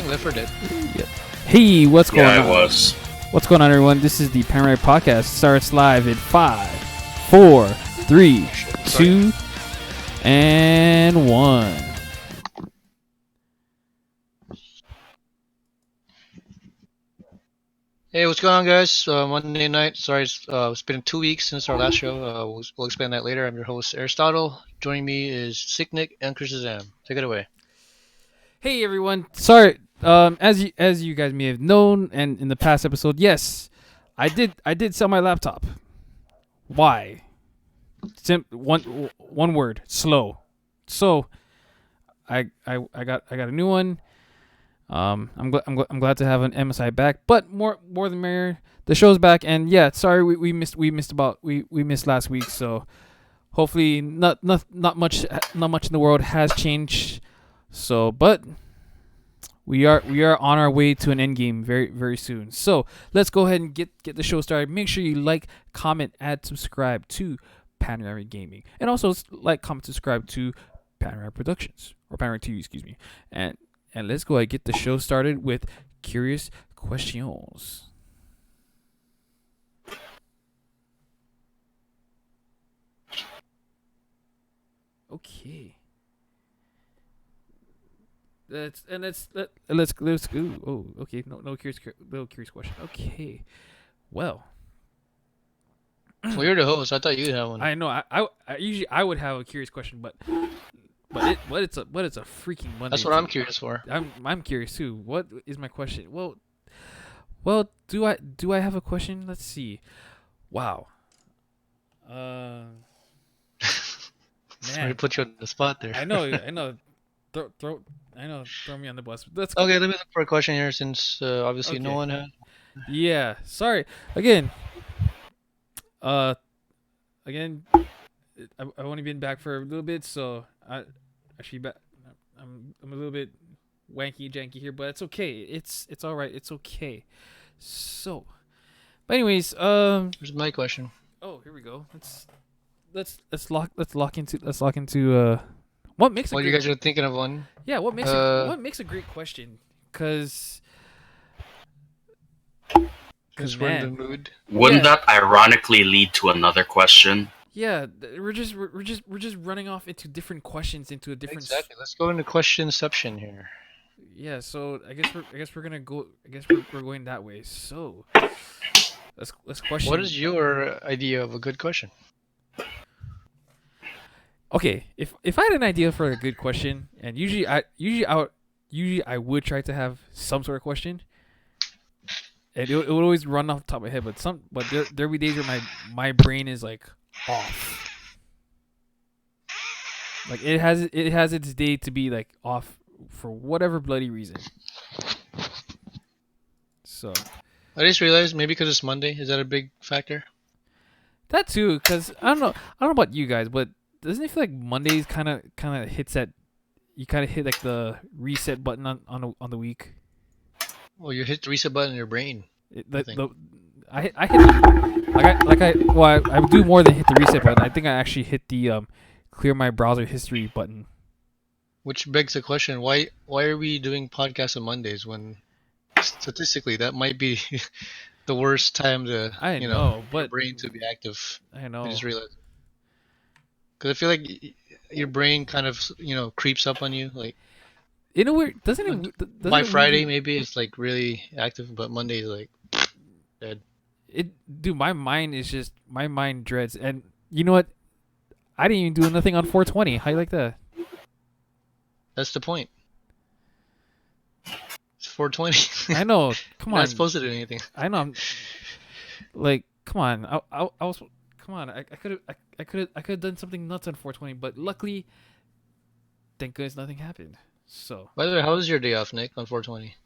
think Left 4 Dead. Yeah. Hey, what's going on? Yeah, it was. What's going on, everyone? This is the Panoramic podcast. Starts live in 5, 4, 3, 2, and 1. Hey, what's going on, guys? Monday night. Sorry, it's been 2 weeks since our last show. We'll explain that later. I'm your host, Aristotle. Joining me is Sick Nick and SHAZAM. Take it away. Hey, everyone. Sorry. As you guys may have known, and in the past episode, yes, I did sell my laptop. Why? One word. Slow. So, I got a new one. I'm glad to have an MSI back, but more than merrier. The show's back, and yeah, sorry we missed last week. So hopefully not much in the world has changed. So, but we are on our way to an end game very very soon. So let's go ahead and get the show started. Make sure you like, comment, add, subscribe to Panoramic Gaming, and also like, comment, subscribe to Panoramic Productions or Panoramic TV, excuse me, and let's go ahead and get the show started with Curious Questions. Okay. Let's go. Oh, okay. No curious question. Okay. Well, you're the host. I thought you'd have one. I know. I usually I would have a curious question, but it's a freaking Monday. That's what I'm curious for. I'm curious too. What is my question? Well, do I have a question? Let's see. Wow. Sorry to put you on the spot there. I know. Throw me on the bus. Okay, let me look for a question here since obviously no one has. Yeah. Sorry. Again. I've only been back for a little bit, so I'm a little bit wanky janky here, but it's okay. It's all right. It's okay. So, but anyways, here's my question. Oh, here we go. Let's lock into what makes. Well, you guys are thinking of one. Yeah. What makes a great question? Because we're in the mood. Wouldn't that ironically lead to another question? Yeah, we're just running off into different questions into a different. Exactly. Let's go into questionception here. Yeah. So I guess we're gonna go. I guess we're going that way. So let's question. What is your idea of a good question? Okay, if I had an idea for a good question, and usually I would try to have some sort of question. And it would always run off the top of my head, but there be days where my brain is like off. Like it has its day to be like off for whatever bloody reason. So I just realized maybe because it's Monday, is that a big factor? That too, because I don't know about you guys, but doesn't it feel like Mondays kind of hits that you kind of hit like the reset button on the week? Well, you hit the reset button in your brain. I do more than hit the reset button. I think I actually hit the clear my browser history button. Which begs the question: why are we doing podcasts on Mondays when statistically that might be the worst time to your brain to be active? I know. I just realized because I feel like your brain kind of creeps up on you like. In a weird, doesn't it? By Friday, maybe it's like really active, but Monday is like dead. Dude, my mind dreads, and you know what? I didn't even do nothing on 420. How you like that? That's the point. It's 420. I know. Come on. Not supposed to do anything. I know. I'm like, come on. I was. Come on. I could have done something nuts on 420, but luckily, thank goodness nothing happened. So. By the way, how was your day off, Nick, on 420?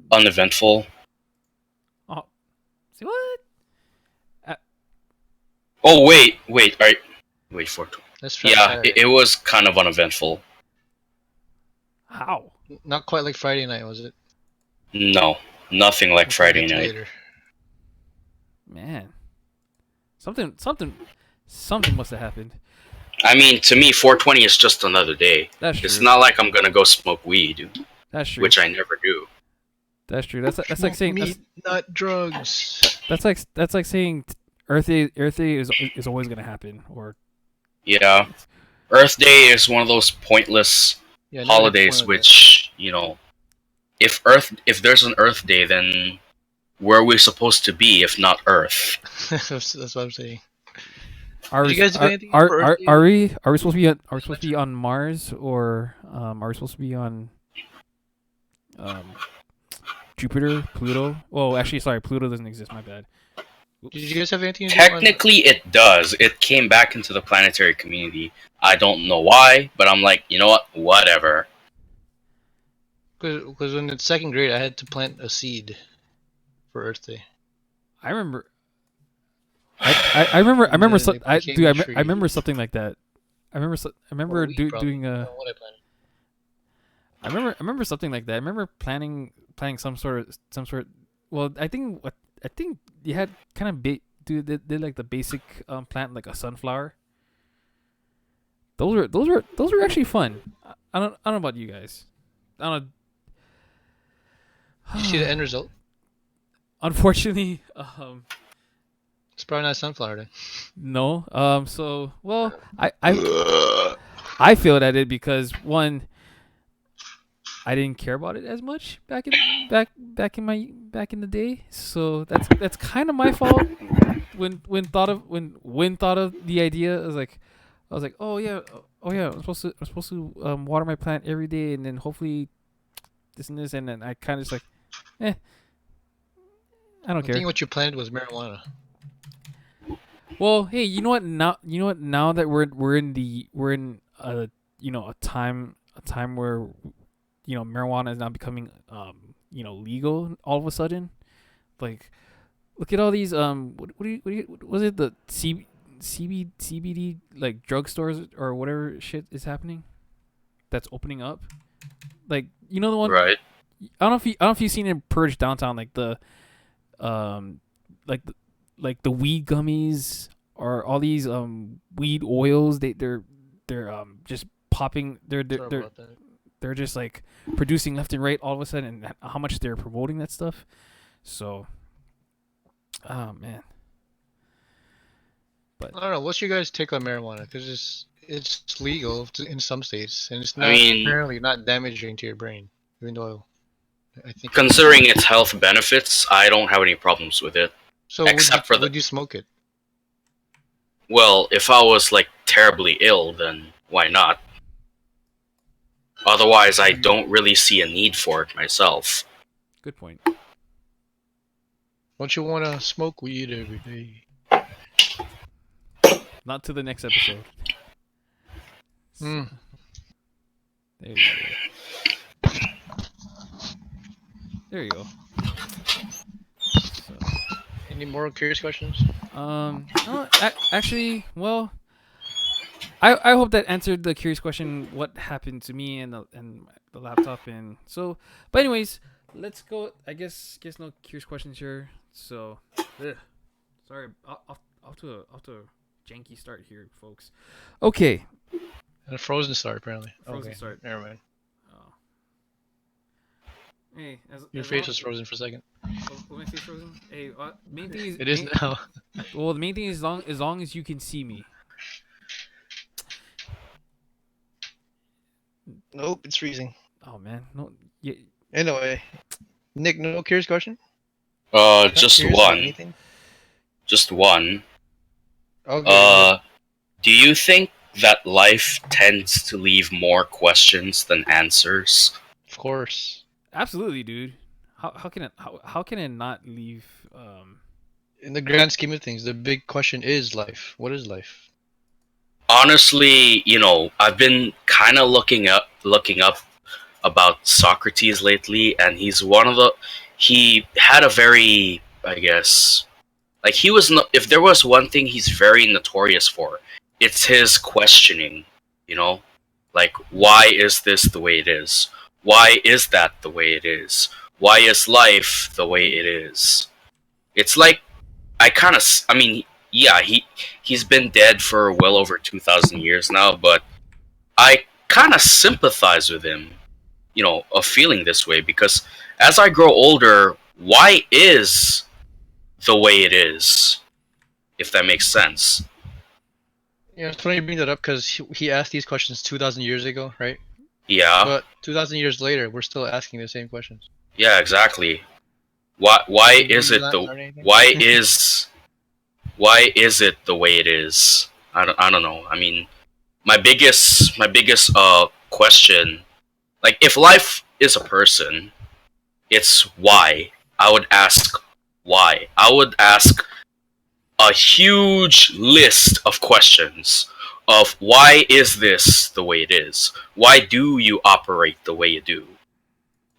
Uneventful. Oh, see what? Oh wait, all right, wait 420. That's yeah, it was kind of uneventful. How? Not quite like Friday night, was it? No, nothing like Friday night. Later. Man, something must have happened. I mean, to me, 420 is just another day. That's It's true. not like I'm gonna go smoke weed, That's true. which I never do. That's true. That's like Smoke saying meat, not drugs. that's like saying Earth Day is always gonna happen. Or Yeah, Earth Day is one of those pointless Yeah, never get the point holidays, of that. which if there's an Earth Day, then where are we supposed to be if not Earth? That's what I'm saying. are Did we you guys do are anything are for Earth are, Day? are we are we supposed to be on Mars, or are we supposed to be on um Jupiter, Pluto? Oh, actually, sorry, Pluto doesn't exist. My bad. Did Oops. you guys have anything to do on? Technically, it does. It came back into the planetary community. I don't know why, but I'm like, you know what? Whatever. Because when in second grade, I had to plant a seed for Earth Day. I remember. I remember. I And remember. then it became Dude, a I tree. remember something like that. I remember. I Or remember weed, probably. doing I a. don't know what I planted. I remember something like that. I remember planning some sort. Well, I think you had kind of did like the basic plant, like a sunflower. Those were actually fun. I don't know about you guys. I don't Did you see the know. end result? Unfortunately, It's probably not sunflower then. no. So well, I failed at it because, one, I didn't care about it as much back in the day. So that's kind of my fault. When thought of the idea, I was like, oh yeah, I'm supposed to water my plant every day, and then hopefully this and this, and then I kind of just like, eh, I don't I think care. what you planted was marijuana. Well, hey, you know what? Now that we're in a a time where marijuana is now becoming legal all of a sudden. Like, look at all these what was it, the CBD like drugstores or whatever shit is happening that's opening up. Like, the one. Right. I don't know if you've seen it in Purge Downtown, like the um like the, the weed gummies, or all these weed oils. They're just popping. Sorry about that. They're just like producing left and right all of a sudden, and how much they're promoting that stuff. So, oh man. But I don't know. What's your guys' take on marijuana? Because it's legal in some states, and it's I not mean, apparently not damaging to your brain, even though I think it is. considering its health benefits, I don't have any problems with it. So Except for would you smoke it? well, if I was like terribly ill, then why not? Otherwise, I don't really see a need for it myself. good point. Don't you want to smoke weed every day? Not to the next episode. Hmm. There you go. There you go. So, Any more curious questions? actually, well, I hope that answered the curious question. What happened to me and the laptop, and so. But anyways, let's go. I guess no curious questions here. So, sorry, off to a janky start here, folks. Okay, And a frozen start, apparently. frozen Okay, start. never mind. Oh. Hey, Your as face long was frozen for a second. my face frozen. Hey, main thing is It is now. well, the main thing is as long as you can see me. Nope, it's freezing. Oh man, no. Yeah, Anyway, Nick, no curious question? Just Curious about one. anything? Just one. Okay. Do you think that life tends to leave more questions than answers? Of course. absolutely, dude. How can it not leave? In the grand scheme of things, the big question is life. What is life? Honestly, I've been kind of looking up about Socrates lately, and he had a very, I guess, like he was no, if there was one thing he's very notorious for, it's his questioning, you know? Like, why is this the way it is? Why is that the way it is? Why is life the way it is? It's like I mean, yeah, he's been dead for well over 2,000 years now, but I kind of sympathize with him, of feeling this way because as I grow older, why is the way it is, if that makes sense. Yeah, it's funny you bring that up because he asked these questions 2,000 years ago, right? Yeah. But 2,000 years later, we're still asking the same questions. Yeah, exactly. Why Did is you it learn the anything? why is it the way it is? I don't know. I mean, my biggest question, like if life is a person, it's why. I would ask why. I would ask a huge list of questions of why is this the way it is? Why do you operate the way you do?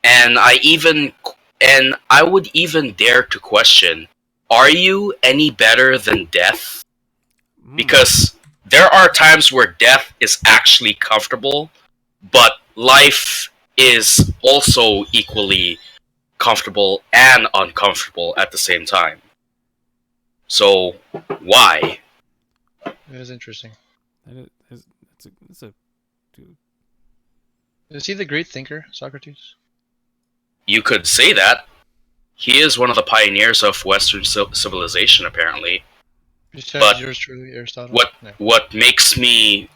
And I would even dare to question, are you any better than death? Because there are times where death is actually comfortable, but life is also equally comfortable and uncomfortable at the same time. So, why? It is interesting. That's a dude. Is he the great thinker, Socrates? You could say that. He is one of the pioneers of Western civilization, apparently. Besides But yours truly, Aristotle? what No. what makes me,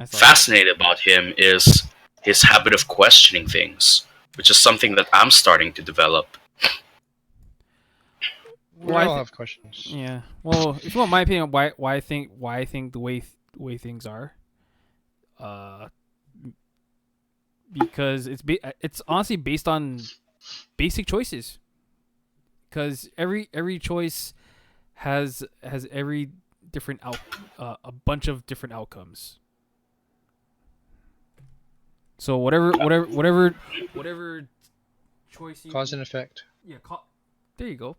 fascinated about him is his habit of questioning things, which is something that I'm starting to develop. We all have questions. Yeah. Well, if you want my opinion, why I think the way things are, uh, because it's honestly based on basic choices. Because every choice has every different a bunch of different outcomes. So whatever choice you Cause and effect. yeah. There you go.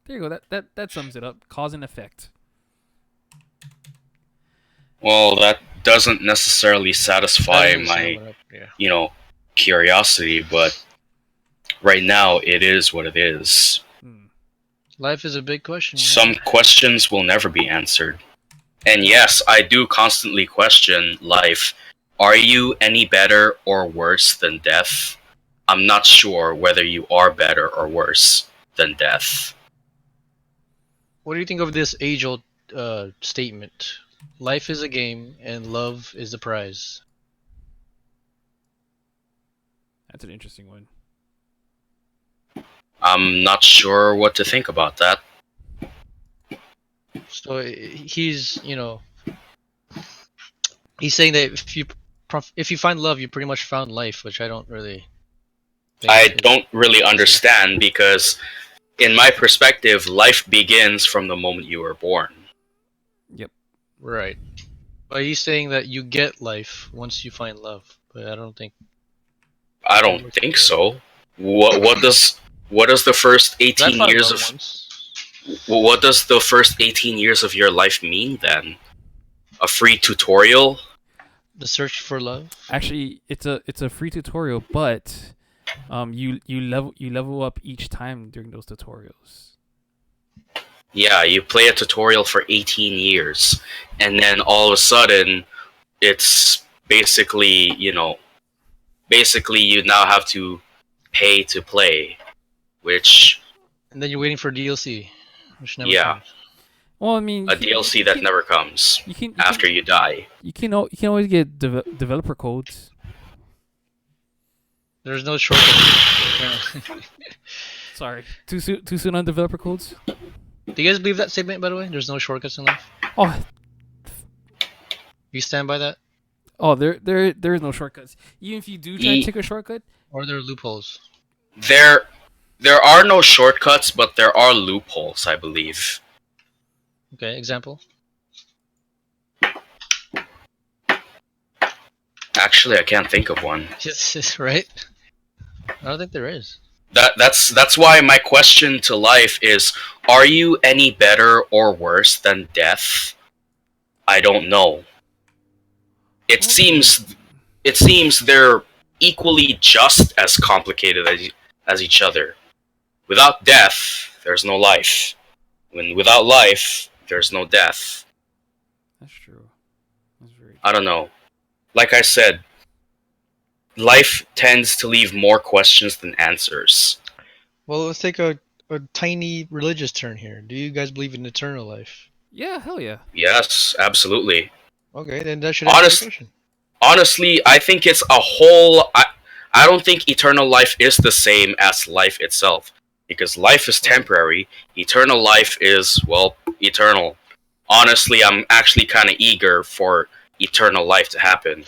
There you go. That sums it up. Cause and effect. Well, that doesn't necessarily satisfy That doesn't my, sum it up. Yeah. curiosity, but right now it is what it is. Life is a big question. Some questions will never be answered. And yes, I do constantly question life. Are you any better or worse than death? I'm not sure whether you are better or worse than death. What do you think of this age-old statement? Life is a game, and love is the prize. That's an interesting one. I'm not sure what to think about that. So he's saying that if you find love, you pretty much found life, which I don't really. I don't really understand because, in my perspective, life begins from the moment you were born. Yep. Right. But he's saying that you get life once you find love, but I don't think. I don't think so. What does the first 18 years of what does the first 18 years of your life mean then? A free tutorial? The search for love? Actually, it's a free tutorial, but you level up each time during those tutorials. Yeah, you play a tutorial for 18 years, and then all of a sudden, it's basically you now have to pay to play, which. And then you're waiting for DLC, which never Yeah. comes. Well, I mean, a DLC that never comes after you die. You can always get developer codes. There's no shortcut. Sorry, too soon on developer codes. Do you guys believe that statement, by the way? There's no shortcuts in life. Oh, you stand by that? Oh, there is no shortcuts. Even if you do try to take a shortcut, or there are loopholes. There are no shortcuts, but there are loopholes, I believe. Okay, example. Actually, I can't think of one. Right? I don't think there is. That's why my question to life is: are you any better or worse than death? I don't know. It seems they're equally just as complicated as each other. Without death, there's no life. When without life, there's no death. That's true. That's very I true. don't know. Like I said, life tends to leave more questions than answers. Well, let's take a tiny religious turn here. Do you guys believe in eternal life? Yeah, hell yeah. Yes, absolutely. Okay, then that should answer the Honest, question. honestly, I think it's a whole. I don't think eternal life is the same as life itself, because life is Well, temporary. Eternal life is, well, eternal. Honestly, I'm actually kind of eager for eternal life to happen,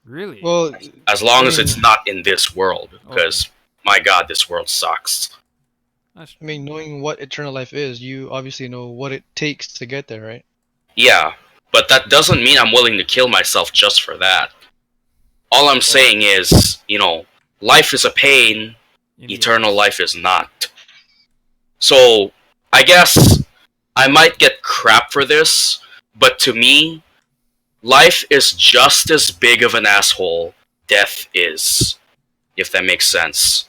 Really? well, as I long as it's mean, not in this world. Okay. Because my God, this world sucks. That's I true. mean, knowing what eternal life is, you obviously know what it takes to get there, right? Yeah, but that doesn't mean I'm willing to kill myself just for that. All I'm Well, saying is, life is a pain, In the eternal ass. life is not. So, I guess I might get crap for this, but to me, life is just as big of an asshole death is, if that makes sense.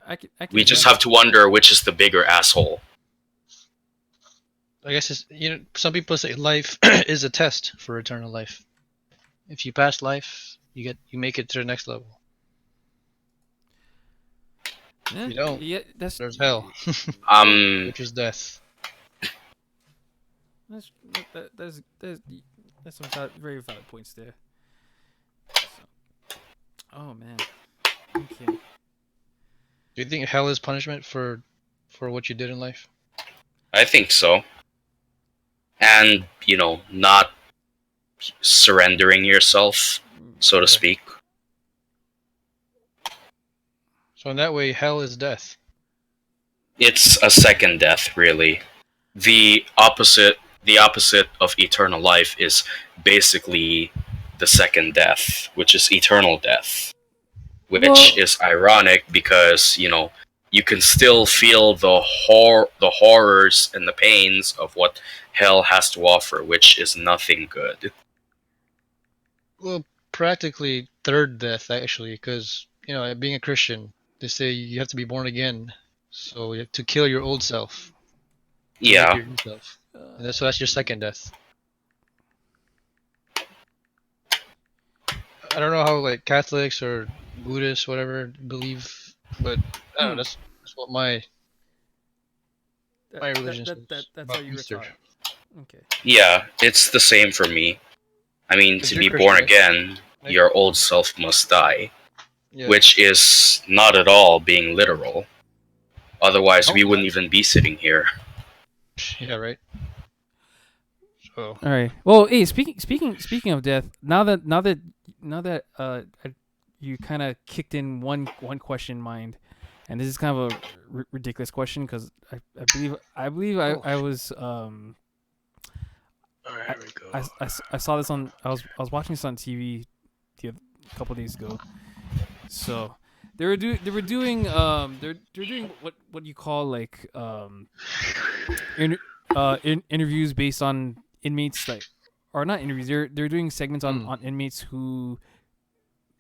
I can We agree just with yeah. have that. to wonder which is the bigger asshole. I guess some people say life is a test for eternal life. If you pass life, you make it to the next level. If Yeah, you don't, yeah, there's hell, Um, which is death. that's that's some very valid points there. So, oh man. Okay. Do you think hell is punishment for what you did in life? I think so. And, not surrendering yourself, so to Okay. speak. So in that way, hell is death. It's a second death, really. The opposite of eternal life is basically the second death, which is eternal death, which Well, is ironic because, you can still feel the horrors and the pains of what hell has to offer, which is nothing good. Well, practically third death actually, because being a Christian, they say you have to be born again, so you have to kill your old self to make Yeah. your new self, and that's your second death. I don't know how like Catholics or Buddhists, whatever, believe, but I don't know. hmm. That's what my religion says That's how about you were Easter. taught. Okay. Yeah, it's the same for me. I mean, Because to you're be Christian, born right? again, Right? your old self must die, Yeah. which is not at all being literal. Otherwise, Oh. we wouldn't even be sitting here. Yeah. Right. So. All right. Well, hey, speaking of death, now that you kind of kicked in one question in mind, and this is kind of a ridiculous question because Oh. I was All right. I, Here we go. I saw this on I was watching this on TV a couple days ago. So they were doing they're doing what you call like interviews based on inmates like or not interviews. They're doing segments Hmm. on inmates who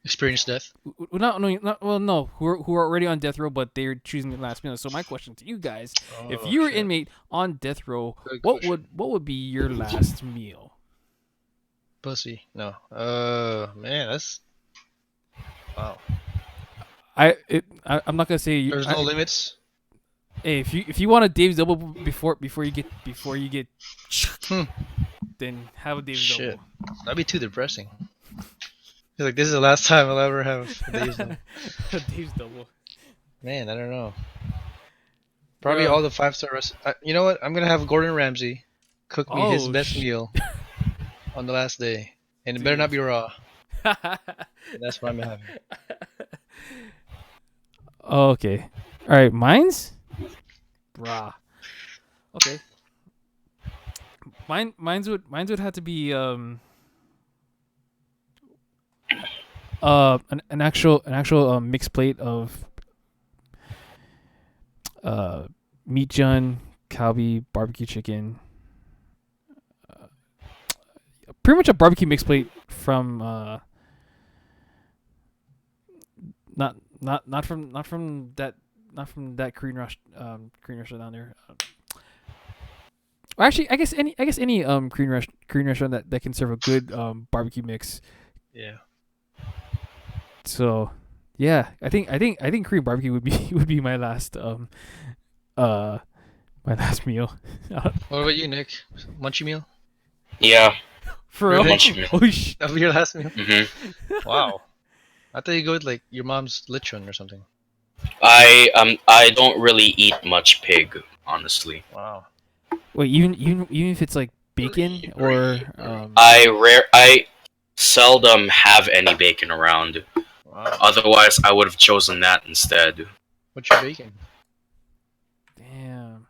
Experience death. not no not well no who are already on death row but they're choosing the last meal. So my question to you guys: if Oh you were shit. inmate on death row, Good question. what would be your last meal? Pussy. No. Man, that's wow. I'm not gonna say There's no limits. hey if you want a Dave's double before you get Hmm. then have a Dave's Shit. double. That'd be too depressing. He's like, this is the last time I'll ever have a Dave's though. Dave's double, Man, I don't know. Probably bro. all the five-star restaurants. You know what? I'm gonna have Gordon Ramsay cook me his Oh best meal on the last day, and it better not dude. be raw. That's what I'm having. Okay. All right, mine's brah. Okay. Mine's would have to be an actual mixed plate of uh meat jun, kalbi, barbecue chicken. Pretty much a barbecue mixed plate from not from that Korean restaurant down there. Or actually, I guess any Korean restaurant that can serve a good barbecue mix. Yeah. So yeah, I think Korean barbecue would be would be uh my last meal. What about you, Nick? Munchie meal? Yeah, For real? Really? munchie meal. Holy sh! That was your last meal? Hmm. Wow. I thought you go with like your mom's lechon or something. I don't really eat much pig, honestly. Wow. Wait, even if it's like bacon or I seldom have any bacon around. Wow. Otherwise, I would have chosen that instead. What's your bacon? damn.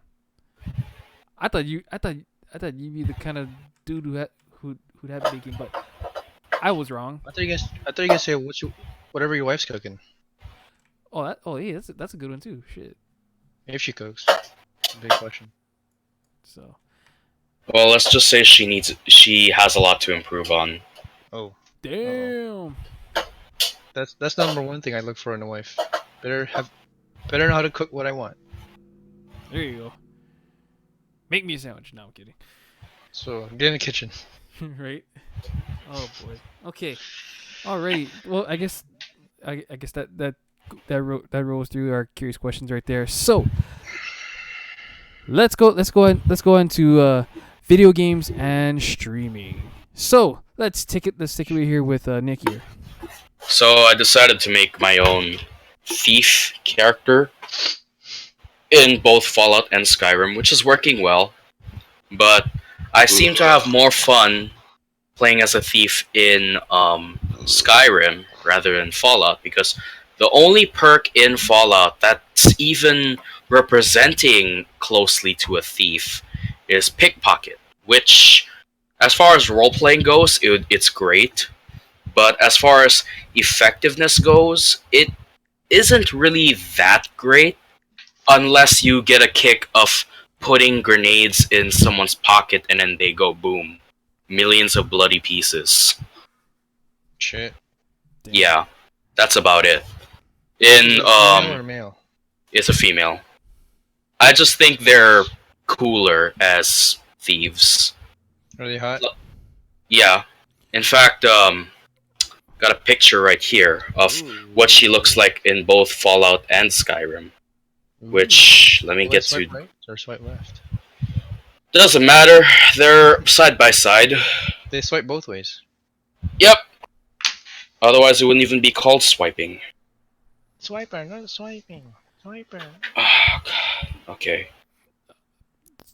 I thought you'd be the kind of dude who'd have bacon, but I was wrong. I thought you guys say whatever your wife's cooking. Yeah, that's a good one too. Shit. If she cooks. It's a big question. So Well, let's just say she has a lot to improve on. Oh. damn. That's the number one thing I look for in a wife. Better know how to cook what I want. There you go. Make me a sandwich. No, I'm kidding. So get in the kitchen. Right? Oh boy. Okay. Alrighty. Well, I guess that rolls through our curious questions right there. So let's go into video games and streaming. So let's take it right here with Nick here. So I decided to make my own thief character in both Fallout and Skyrim, which is working well. But I seem to have more fun playing as a thief in Skyrim rather than Fallout, because the only perk in Fallout that's even representing closely to a thief is pickpocket, which, as far as role playing goes, it's great. But as far as effectiveness goes, it isn't really that great unless you get a kick of putting grenades in someone's pocket and then they go boom. Millions of bloody pieces. Shit. Damn. Yeah, that's about it. Is In it female or male? it's a female. I just think they're cooler as thieves. Are they hot? Yeah. In fact, got a picture right here of what she looks like in both Fallout and Skyrim. Which let me Will I get swipe to. right or swipe left? Doesn't matter. They're side by side. They swipe both ways. Yep. Otherwise, it wouldn't even be called swiping. Swiper, not swiping. Swiper. Oh, God. Okay.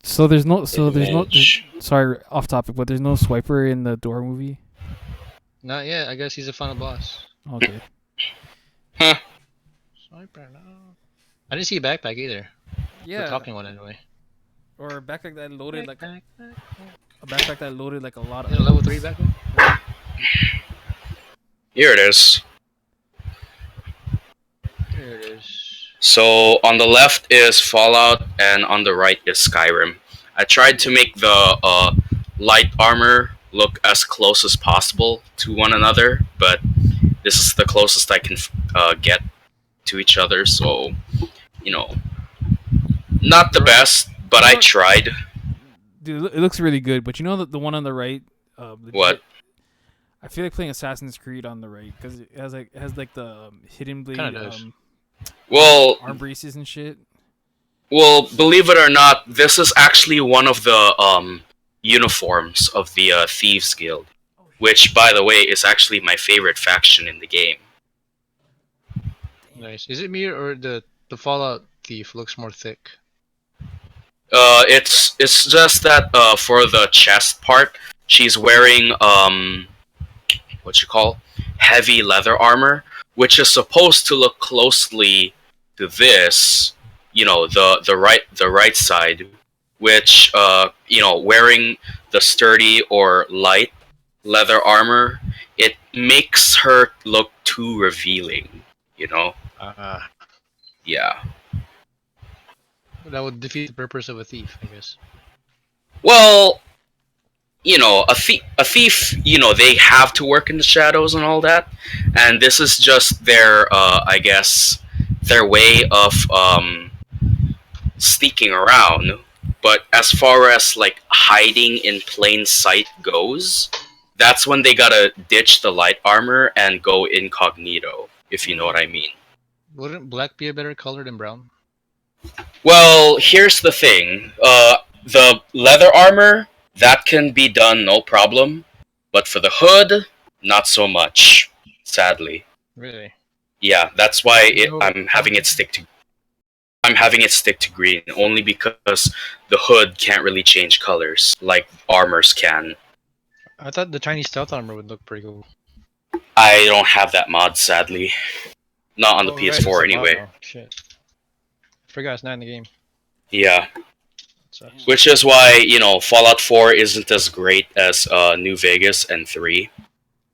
So there's no Image. sorry, off topic, but there's no swiper in the door movie. Not yet. I guess he's a final boss. Okay. Huh. Swiper, no. I didn't see a backpack either. The Yeah. talking one anyway. Or a backpack that loaded like Backpack. a backpack that loaded like a lot Is it a of. level 3 backpack? Here it is. There it is. So on the left is Fallout, and on the right is Skyrim. I tried to make the light armor look as close as possible to one another, but this is the closest I can get to each other. So, you know, not the best, but I tried. Dude, it looks really good, but you know the one on the right. What? I feel like playing Assassin's Creed on the right because it has like the hidden blade Kinda does. Well, arm braces and shit. well, believe it or not, this is actually one of the uniforms of the Thieves Guild, which, by the way, is actually my favorite faction in the game. Nice. Is it me or the Fallout thief looks more thick? It's just that for the chest part, she's wearing what you call heavy leather armor, which is supposed to look closely to this, you know, the right side, which you know, wearing the sturdy or light leather armor, it makes her look too revealing, you know. Yeah. That would defeat the purpose of a thief, I guess. Well, you know, a thief, you know, they have to work in the shadows and all that, and this is just their, I guess, their way of sneaking around. But as far as like hiding in plain sight goes, that's when they gotta ditch the light armor and go incognito, if you know what I mean. Wouldn't black be a better color than brown? Well, here's the thing. The leather armor, that can be done no problem. But for the hood, not so much, sadly. Really? Yeah, that's why No. I'm having it stick to green only because the hood can't really change colors like armors can. I thought the Chinese stealth armor would look pretty cool. I don't have that mod, sadly. Not on the Oh, right, it's PS4 a mod anyway. now. Shit. I forgot it's not in the game. Yeah. Sucks. Which is why, Fallout 4 isn't as great as New Vegas and 3,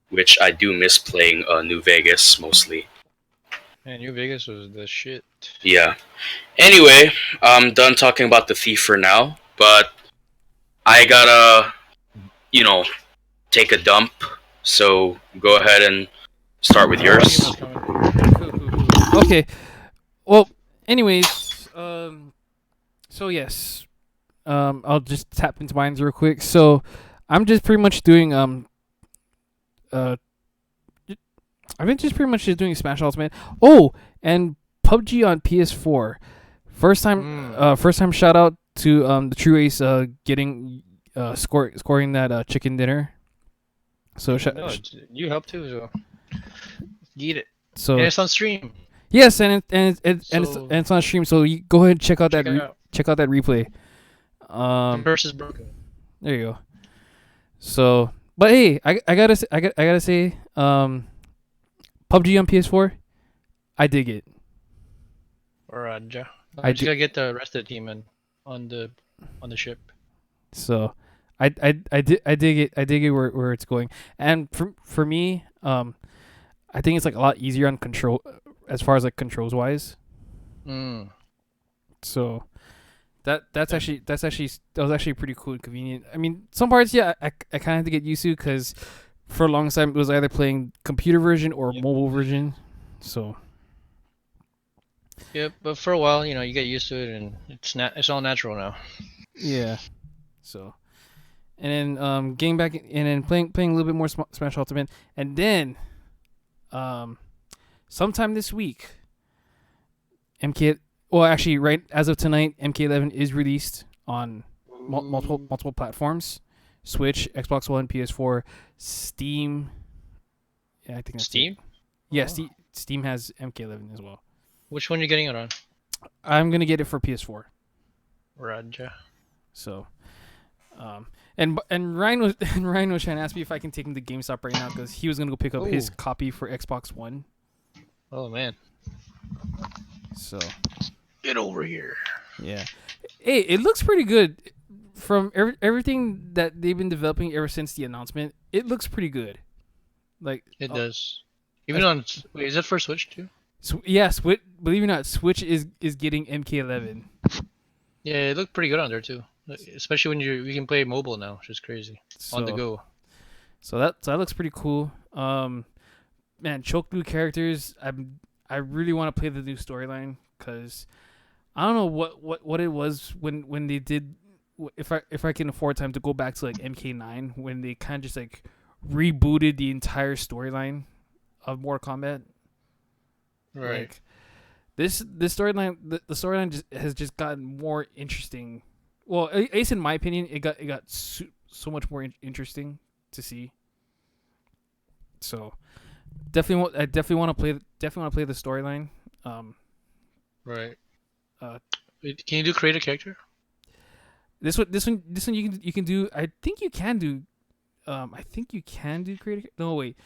which I do miss playing New Vegas mostly. Man, New Vegas was the shit. Yeah. Anyway, I'm done talking about the Thief for now, but I gotta, take a dump, so go ahead and start with yours. Cool. Okay. Well, anyways, so yes, I'll just tap into mine real quick. So, I'm just pretty much doing uh, I've been just pretty much just doing Smash Ultimate. Oh, and PUBG on PS4. First time shout out to the True Ace getting scoring that chicken dinner. So No, you helped too, so eat it. so And it's on stream. yes, and So it's on stream. So you go ahead and check out check it out. check out that replay. Versus broken. There you go. So, but hey, I gotta say, PUBG on PS4, I dig it. Raja. I I just do- gotta get the rest of the team in on the ship. So, I dig it. I dig it where it's going. And for me, I think it's like a lot easier on control as far as like controls wise. Mm. So that was actually pretty cool and convenient. I mean, some parts, yeah, I kind of had to get used to because for a long time it was either playing computer version or Yep. mobile version. So Yeah, but for a while, you get used to it, and it's all natural now. yeah. So and then getting back and then playing a little bit more Smash Ultimate, and then sometime this week, MK. Well, actually, right as of tonight, MK11 is released on multiple platforms: Switch, Xbox One, PS4, Steam. Yeah, I think that's it. Steam? Yeah, Oh. Steam has MK11 as well. Which one are you getting it on? I'm gonna get it for PS4. Raja. So, and Ryan was Ryan was trying to ask me if I can take him to GameStop right now because he was gonna go pick up his Ooh. copy for Xbox One. Oh man. So Get over here. yeah, hey, it looks pretty good from everything that they've been developing ever since the announcement. It looks pretty good. Like It does. Even on wait, is it for Switch too? yes, believe it or not, Switch is getting MK11. Yeah, it looked pretty good on there too. Especially when you can play mobile now, which is crazy. On the go. So that looks pretty cool. Man, choke new characters. I really want to play the new storyline because I don't know what it was when they did. If I can afford time to go back to like MK9 when they kind of just like rebooted the entire storyline of Mortal Kombat. Right. Like, this storyline, the storyline has just gotten more interesting. Well, at least in my opinion, it got so much more interesting to see. So I definitely want to play the storyline. Right. Uh, Can you do create a character? this one you can do. I think you can do. I think you can do create. No wait.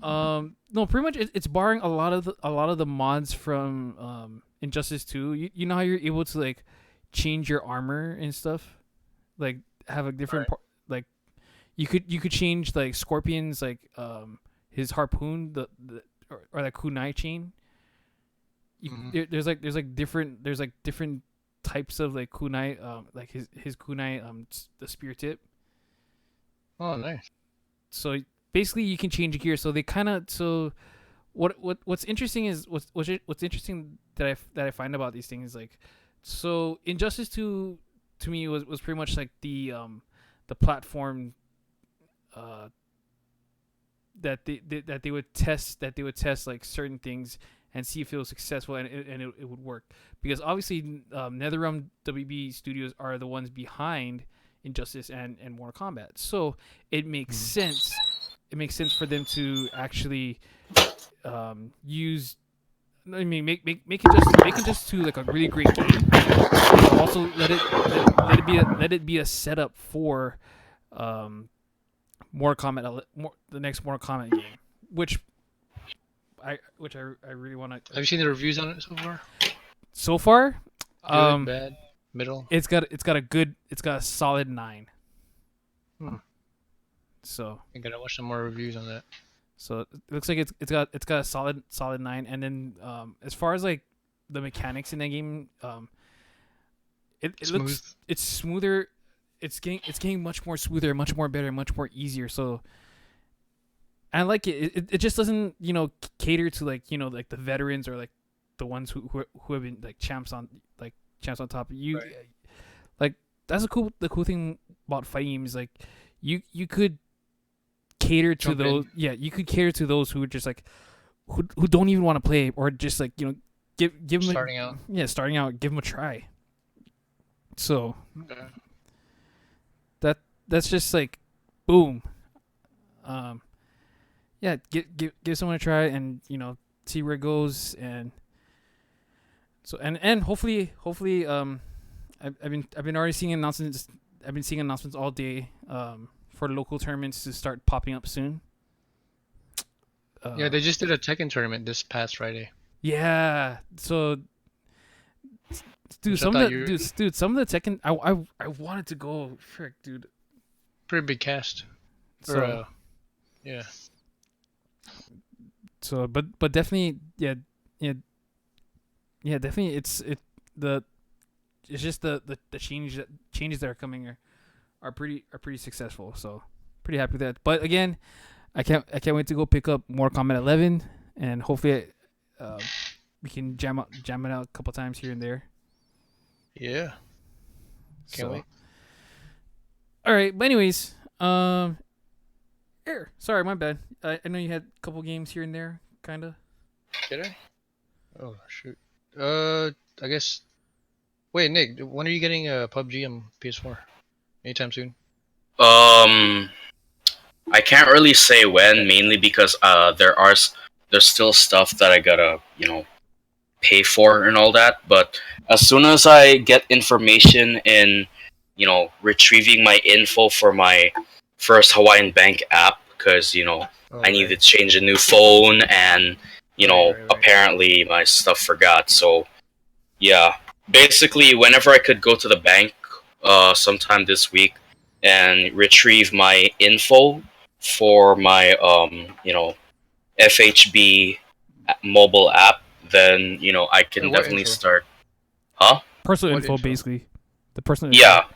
No, pretty much it's barring a lot of the mods from Injustice 2. You know how you're able to like change your armor and stuff, like have a different like you could change like Scorpion's like his harpoon or like kunai chain. There's different types of like kunai like his kunai the spear tip. Oh, nice. So basically you can change gear. So they kind of what's interesting is what's interesting that I find about these things is like so Injustice 2 to me was pretty much like the platform uh that they would test like certain things and see if it was successful and it would work, because obviously NetherRealm WB Studios are the ones behind Injustice and Mortal Kombat, so it makes sense. It makes sense for them to actually use. I mean, make it just to like a really great game. But also let it be a setup for Mortal Kombat, the next Mortal Kombat game, which I really want to. Have you seen the reviews on it so far? So far, Good, bad, middle. it's got a solid 9. Hmm. So I gotta watch some more reviews on that. so it looks like it's got a solid 9. And then as far as like the mechanics in that game, it Smooth. looks it's smoother. It's getting much more smoother, much more better, much more easier. So I like it. It just doesn't cater to like like the veterans or like the ones who have been like champs on top. You Right. like that's the cool thing about fighting games. Like you could cater to Jump in. those. Yeah, you could cater to those who are just like who don't even want to play, or just like give them Starting out. starting out, give them a try. So Okay. that's just like boom. Yeah, give someone a try and see where it goes. And so and hopefully I've been already seeing announcements. I've been seeing announcements all day for local tournaments to start popping up soon. Yeah, they just did a Tekken tournament this past Friday. Yeah. So dude, Which I some of thought the dude, some of the Tekken I wanted to go. Frick, dude. Pretty big cast. So Yeah. so but definitely definitely it's just the changes that are coming are pretty successful. So pretty happy with that. But again, I can't wait to go pick up more Kombat 11, and hopefully we can jam it out a couple times here and there. Yeah. Can't wait. All right, but anyways, here. Sorry, my bad. I know you had a couple games here and there, kinda. Did I? Oh shoot. I guess. Wait, Nick. When are you getting a PUBG on PS4? Anytime soon? I can't really say when, mainly because there's still stuff that I gotta pay for and all that. But as soon as I get information in retrieving my info for my first Hawaiian Bank app, because Oh, I need to change a new phone, and Right. apparently my stuff forgot. So yeah, basically whenever I could go to the bank sometime this week and retrieve my info for my FHB mobile app, then I can Wait, what definitely info? start. Huh? Personal What info, info? basically. The personal Yeah. info.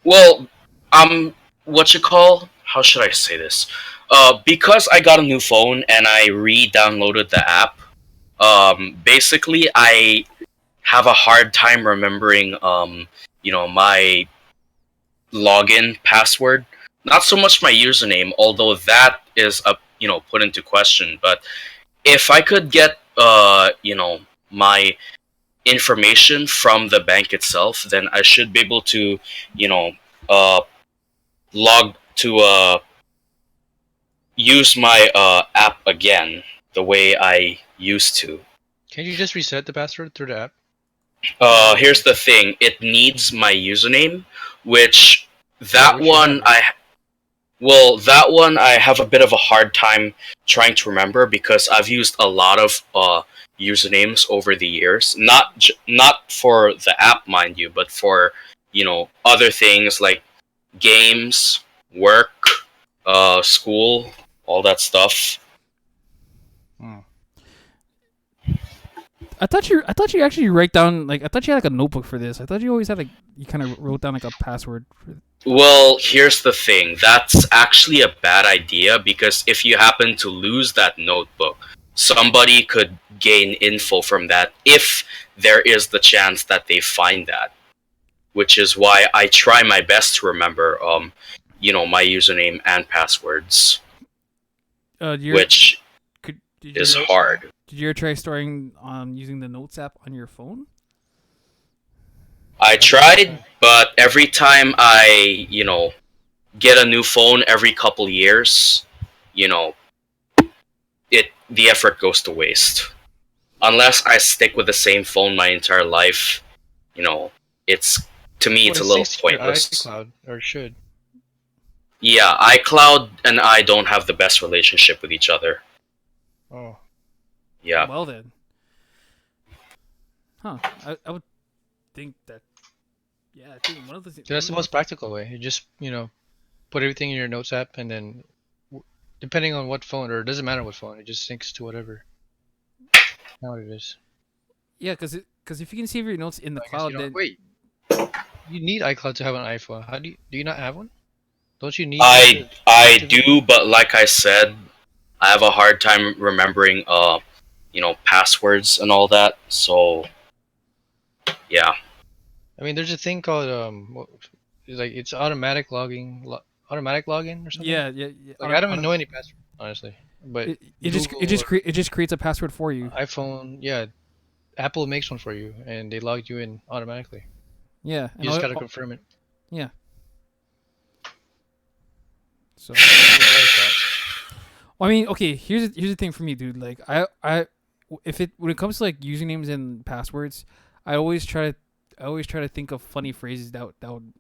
Well, what you call? How should I say this? Because I got a new phone and I re-downloaded the app. Basically, I have a hard time remembering, my login password. Not so much my username, although that is put into question. But if I could get, my information from the bank itself, then I should be able to, uh, log to use my app again the way I used to. Can't you just reset the password through the app? Here's the thing: it needs my username, which that which you one have. that one I have a bit of a hard time trying to remember, because I've used a lot of usernames over the years. Not for the app, mind you, but for other things like games, work, school, all that stuff. I thought you actually write down, like, I thought you had like a notebook for this. I thought you always had like, you kind of wrote down like a password for. Well, here's the thing. That's actually a bad idea, because if you happen to lose that notebook, somebody could gain info from that if there is the chance that they find that. which is why I try my best to remember, my username and passwords, You're which did is you hard. did you ever try storing using the Notes app on your phone? I tried, but every time I, get a new phone every couple years, you know, the effort goes to waste. Unless I stick with the same phone my entire life, you know, it's to me Well, it's it a little syncs to your pointless. iCloud, or should. Yeah, iCloud and I don't have the best relationship with each other. Oh, Yeah. Well then, huh? I would think that. Yeah, I think one of the so that's the most practical way. You just, put everything in your Notes app, and then, depending on what phone, or it doesn't matter what phone, it just syncs to whatever. How it is. yeah, because if you can save your notes in the I guess you cloud, don't. then Wait, you need iCloud to have an iPhone. How do you not have one? Don't you need one I to I activate? do, but like I said, I have a hard time remembering passwords and all that. So, yeah. I mean, there's a thing called it's like it's automatic logging, automatic login or something. yeah. Like I don't even know any password, honestly. But Google or It just creates a password for you. iPhone, yeah, Apple makes one for you, and they log you in automatically. Yeah, You just gotta confirm it. yeah. So, Maybe it does that. well, I mean, okay. Here's the thing for me, dude. Like, if it when it comes to like usernames and passwords, I always try to think of funny phrases that would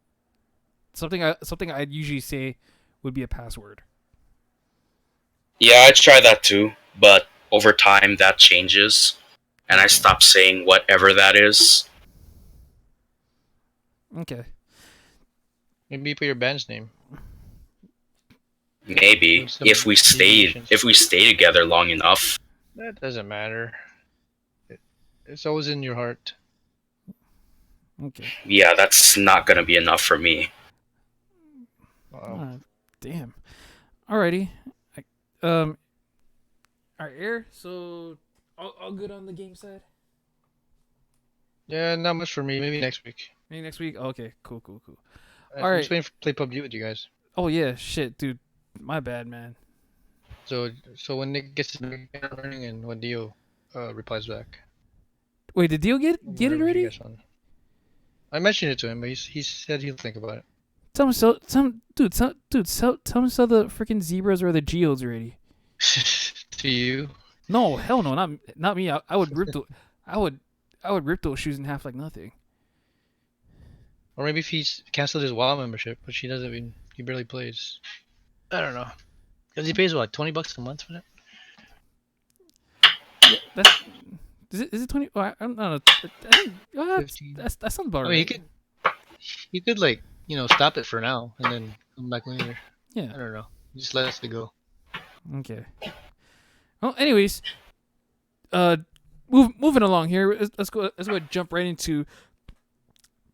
something I'd usually say would be a password. Yeah, I try that too, but over time that changes, and I Okay. stop saying whatever that is. Okay. Maybe you put your band's name. Maybe With some abbreviations. if we stay together long enough. That doesn't matter. It's always in your heart. Okay. Yeah, that's not gonna be enough for me. Damn. Alrighty. Um. Alright, Air. So, all good on the game side. Yeah, not much for me. Maybe next week. Maybe next week. Okay. Cool. I'm All just right. waiting to play PUBG with you guys. Oh yeah. Shit, dude. My bad, man. So when Nick gets his learning and when Dio replies back, Wait, did Dio get it wherever you already? guys want. I mentioned it to him, but he said he'll think about it. Tell him so. Tell him so the freaking zebras or the geodes already. To you. No, hell no, not me. I would rip the, I would rip those shoes in half like nothing. Or maybe if he's canceled his WoW membership, which he doesn't even, he barely plays. I don't know. Because he pays what, $20 a month for that? Yeah, that's. Is it 20? I don't know. I think, 15. that sounds about I right. mean, he could like, stop it for now and then come back later. Yeah. I don't know. Just let us go. Okay. Well, anyways, moving along here. Let's go jump right into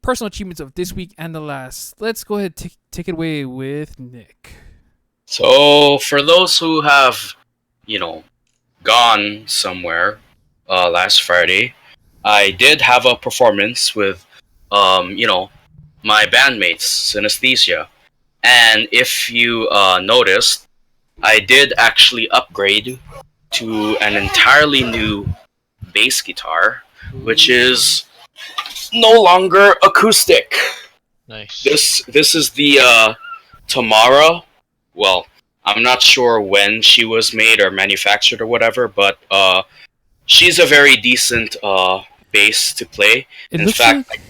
personal achievements of this week and the last. Let's go ahead take it away with Nick. So for those who have, gone somewhere last Friday, I did have a performance with, my bandmates, Synesthesia. And if you noticed, I did actually upgrade to an entirely new bass guitar, which is no longer acoustic. Nice. This is the Tamara. Well, I'm not sure when she was made or manufactured or whatever, but she's a very decent bass to play. It In looks fact, like.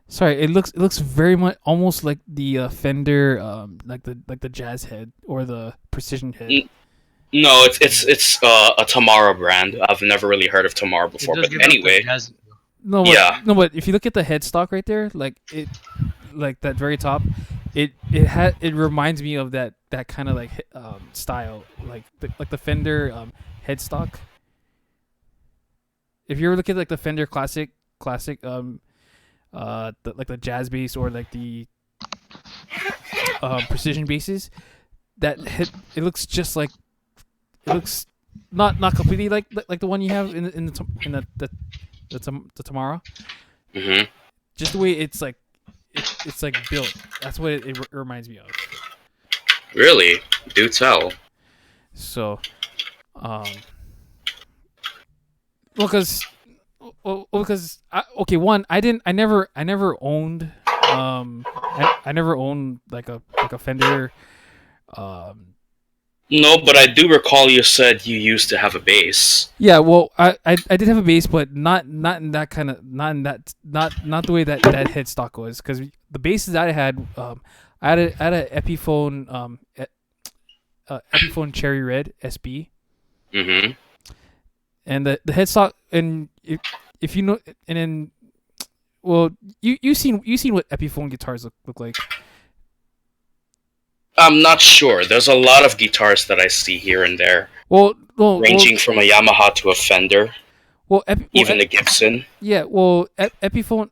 Sorry, it looks very much almost like the Fender, like the Jazz Head or the Precision Head. no, it's a Tamara brand. I've never really heard of Tamara It before, does but give up the anyway, jazz. yeah. No, but if you look at the headstock right there, like that very top, it reminds me of that kind of like style, like the Fender headstock. If you ever look at like the Fender classic like the jazz bass or like the precision basses, it looks just like it looks not completely like the one you have in the Tamara. Hmm. Just the way it's like it's like built. That's what it reminds me of. Really? Do tell. So, well, because okay, one, I never owned, I never owned like a Fender, um, No, but I do recall you said you used to have a bass. yeah, well, I did have a bass, but not in that kind of not the way that headstock was, because the basses that I had, I had a Epiphone, Epiphone Cherry Red SB, Mm-hmm. and the headstock, and if you know, and then, well, you seen what Epiphone guitars look like. I'm not sure. There's a lot of guitars that I see here and there, ranging from a Yamaha to a Fender, even a Gibson. yeah, well, Epiphones,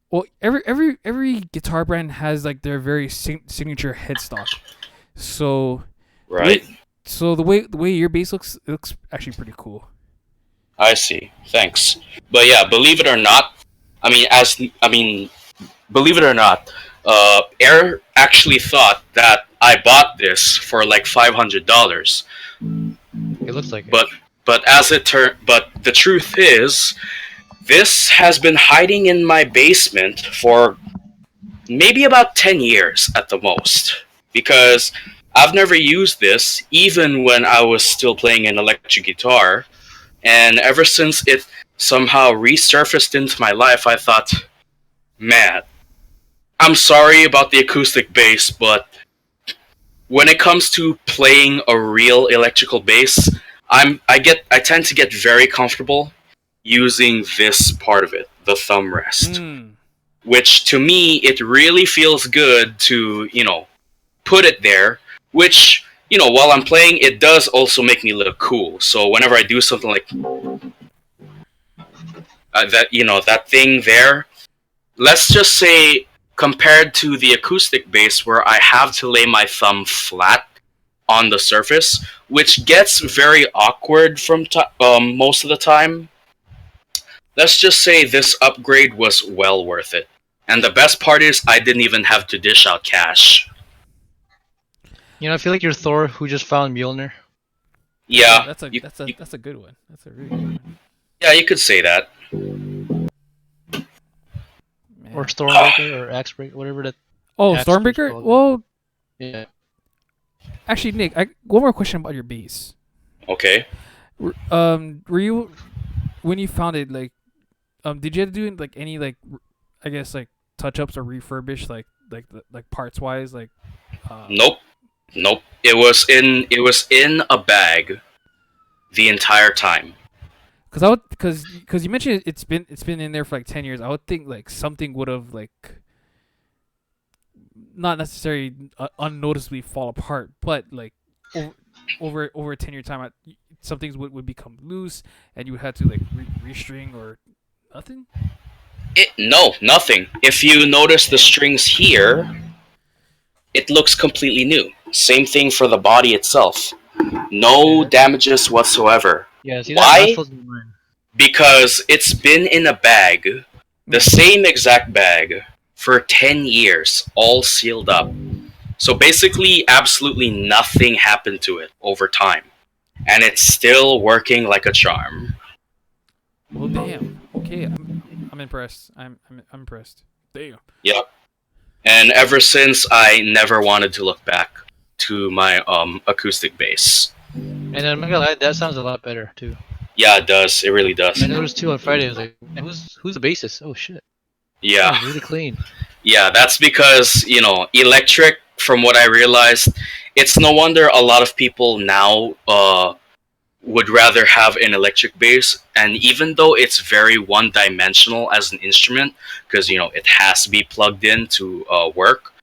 well, every guitar brand has like their very signature headstock. So, Right. the way your bass looks, it looks actually pretty cool. I see. Thanks. But yeah, believe it or not, believe it or not, Air actually thought that I bought this for like $500. It looks like it. But the truth is, this has been hiding in my basement for maybe about 10 years at the most, because I've never used this even when I was still playing an electric guitar, and ever since it somehow resurfaced into my life, I thought, man, I'm sorry about the acoustic bass, but when it comes to playing a real electrical bass, I tend to get very comfortable using this part of it, the thumb rest. Which to me, it really feels good to, put it there, which, while I'm playing, it does also make me look cool. So whenever I do something like that thing there, let's just say, compared to the acoustic bass where I have to lay my thumb flat on the surface, which gets very awkward from most of the time, let's just say this upgrade was well worth it. And the best part is I didn't even have to dish out cash. I feel like you're Thor who just found Mjolnir. Yeah, that's a good one. That's a really good one. Yeah, you could say that. Man. Or Stormbreaker or Axebreaker, whatever that. Oh, Axe Stormbreaker. called. Well, Yeah. actually, Nick, one more question about your bass. Okay. Were you, when you found it, like, did you have to do like any like, I guess like touch ups or refurbish like parts wise, like? Nope. It was in a bag the entire time. Because you mentioned it's been in there for like 10 years. I would think like something would have like, not necessarily unnoticeably fall apart, but like over a 10-year time, some things would become loose, and you would have to like restring or nothing. No, nothing. If you notice the strings here, it looks completely new. Same thing for the body itself. No damages whatsoever. Yeah, see Why? that mine. Because it's been in a bag, the same exact bag, for 10 years, all sealed up. So basically, absolutely nothing happened to it over time. And it's still working like a charm. Well, damn. Okay, I'm impressed. I'm impressed. Damn. Yep. And ever since, I never wanted to look back to my acoustic bass. And I'm not gonna lie, that sounds a lot better too. Yeah, it does. It really does. I noticed too on Friday. I was like, who's the bassist? Oh shit. Yeah. Sounds really clean. Yeah, that's because, electric, from what I realized, it's no wonder a lot of people now would rather have an electric bass. And even though it's very one-dimensional as an instrument, because, it has to be plugged in to work,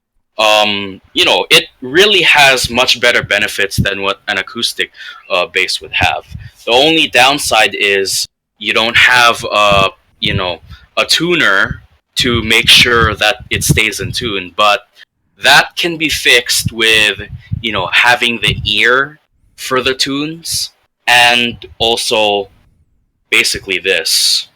it really has much better benefits than what an acoustic bass would have. The only downside is you don't have, a tuner to make sure that it stays in tune, but that can be fixed with, having the ear for the tunes, and also basically this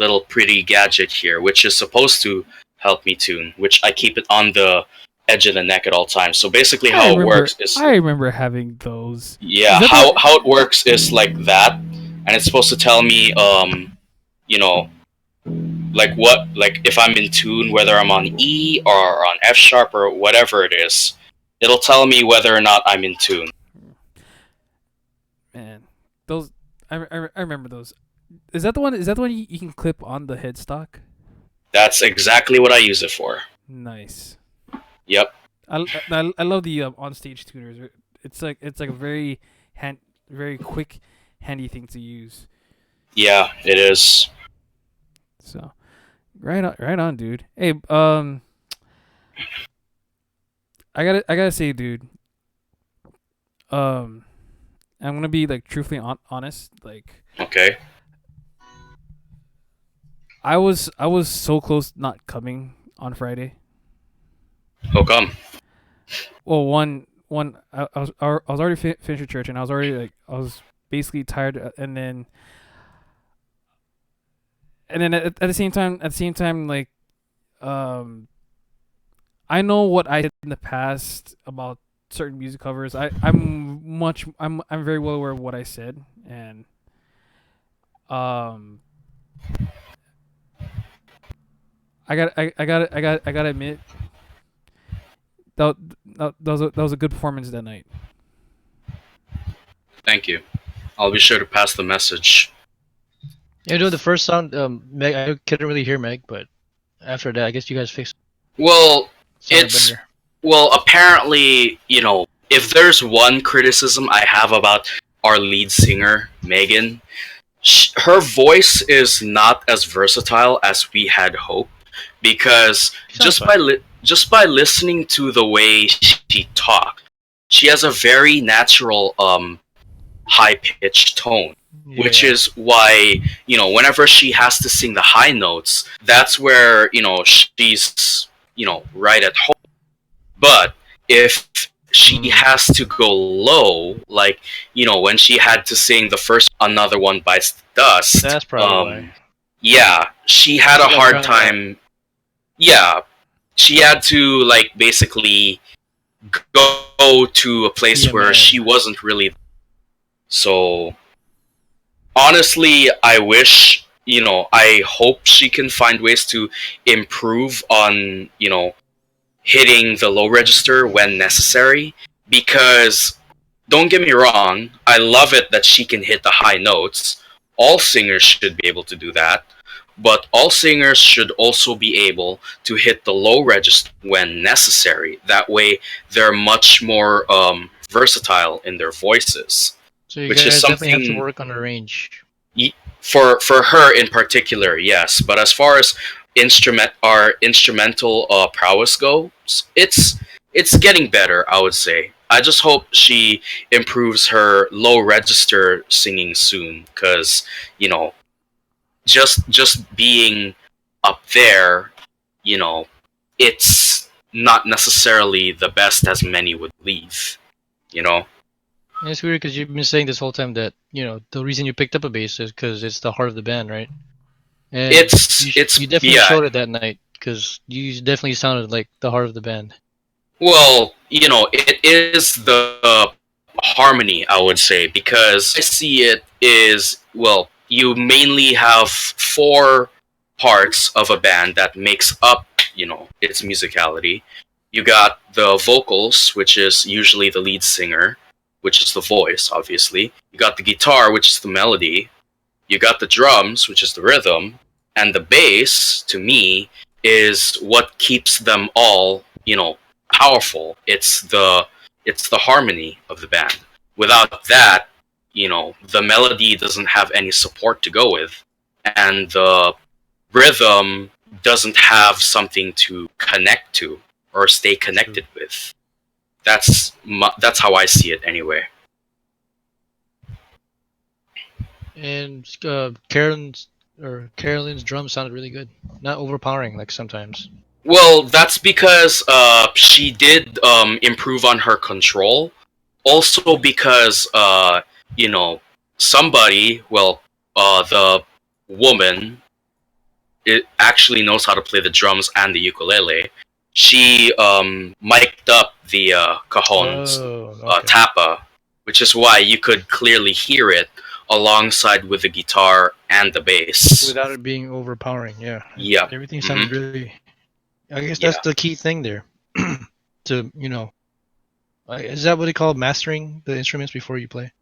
little pretty gadget here, which is supposed to help me tune, which I keep it on the edge of the neck at all times. So basically, how it works is, I remember having those. yeah, Is that the how it works is like that, and it's supposed to tell me, you know, like what, like if I'm in tune, whether I'm on E or on F sharp or whatever it is, it'll tell me whether or not I'm in tune. man? Those I remember those. Is that the one? Is that the one you can clip on the headstock? That's exactly what I use it for. Nice. Yep. I love the on-stage tuners. It's like a very quick, handy thing to use. Yeah, it is. So, right on, dude. Hey, I gotta say, dude. Um, I'm gonna be like truthfully honest. Like, Okay. I was so close not coming on Friday. How come? Well, one I was already finished with church, and I was already like I was basically tired, and then at the same time, like, um, I know what I did in the past about certain music covers. I'm very well aware of what I said, and um, I got to admit that that was a good performance that night. Thank you. I'll be sure to pass the message. You know, the first sound, Meg, I couldn't really hear Meg, but after that, I guess you guys fixed Well, it. Sounded it's better. well, apparently, if there's one criticism I have about our lead singer, Megan, her voice is not as versatile as we had hoped, because She sounds fine. just by listening to the way she talked, she has a very natural high pitched tone, which Yeah. is why, whenever she has to sing the high notes, that's where, she's, right at home. But if she Mm, has to go low, like, when she had to sing the first Another One Bites the Dust, that's probably why. yeah, she had a She got hard drowned out. time. Yeah, she had to, like, basically go to a Be place a where she man. wasn't really. So honestly, I wish, I hope she can find ways to improve on, hitting the low register when necessary. Because don't get me wrong, I love it that she can hit the high notes. All singers should be able to do that. But all singers should also be able to hit the low register when necessary. That way, they're much more versatile in their voices, So you which is guys definitely have to something. work on the range. For her in particular, yes. But as far as our instrumental prowess goes, it's getting better, I would say. I just hope she improves her low register singing soon, because you know, just being up there, you know, it's not necessarily the best as many would believe. You know, And it's weird because you've been saying this whole time that the reason you picked up a bass is because it's the heart of the band, right? And you definitely yeah. showed it that night because you definitely sounded like the heart of the band. Well, it is the harmony, I would say, because I see it is, well, you mainly have four parts of a band that makes up, its musicality. You got the vocals, which is usually the lead singer, which is the voice, obviously. You got the guitar, which is the melody. You got the drums, which is the rhythm, and the bass, to me, is what keeps them all, powerful. It's the harmony of the band. Without that, the melody doesn't have any support to go with, and the rhythm doesn't have something to connect to or stay True. connected with. That's how I see it anyway. And Carolyn's drums sounded really good, not overpowering like sometimes. Well, that's because she did improve on her control. Also because you know somebody, well, the woman, it actually knows how to play the drums and the ukulele. She mic'd up the cajon, Oh, okay. tapa, which is why you could clearly hear it alongside with the guitar and the bass. Without it being overpowering, yeah. Yep. Everything hmm sounded really. I guess that's Yeah. the key thing there. To is that what they call mastering the instruments before you play?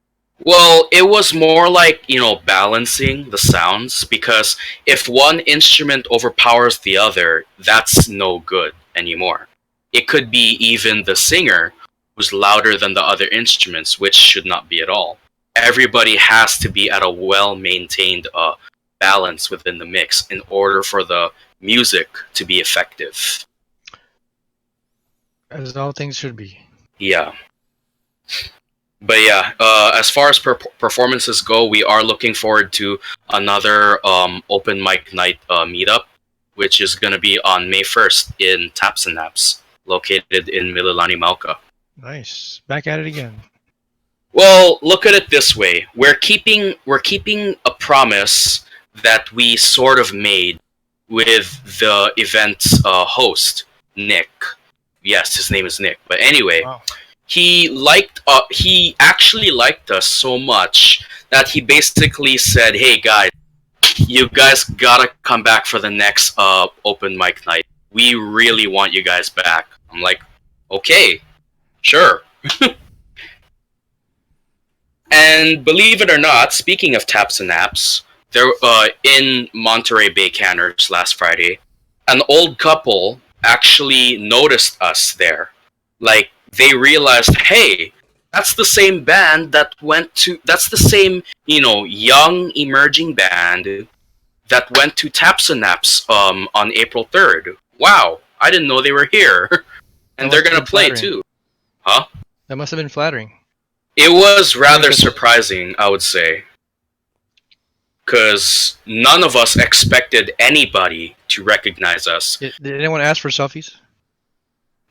Well, it was more like, balancing the sounds, because if one instrument overpowers the other, that's no good anymore. It could be even the singer who's louder than the other instruments, which should not be at all. Everybody has to be at a well maintained balance within the mix in order for the music to be effective. As all things should be. Yeah. But yeah, as far as performances go, we are looking forward to another open mic night meetup, which is going to be on May 1st in Taps and Naps, located in Mililani, Malka. Nice. Back at it again. Well, look at it this way: we're keeping a promise that we sort of made with the event's host, Nick. Yes, his name is Nick. But anyway, Wow. he actually liked us so much that he basically said, "Hey guys, you guys gotta come back for the next open mic night. We really want you guys back." I'm like, "Okay, sure." And believe it or not, speaking of taps and naps, there in Monterey Bay Canners last Friday, an old couple actually noticed us there. Like, they realized, hey, that's the same band that went to. That's the same, young emerging band that went to Taps and Naps on April 3rd. Wow, I didn't know they were here, That and they're must have gonna been play flattering. too, huh? That must have been flattering. It was rather Because surprising, I would say, because none of us expected anybody to recognize us. did anyone ask for selfies?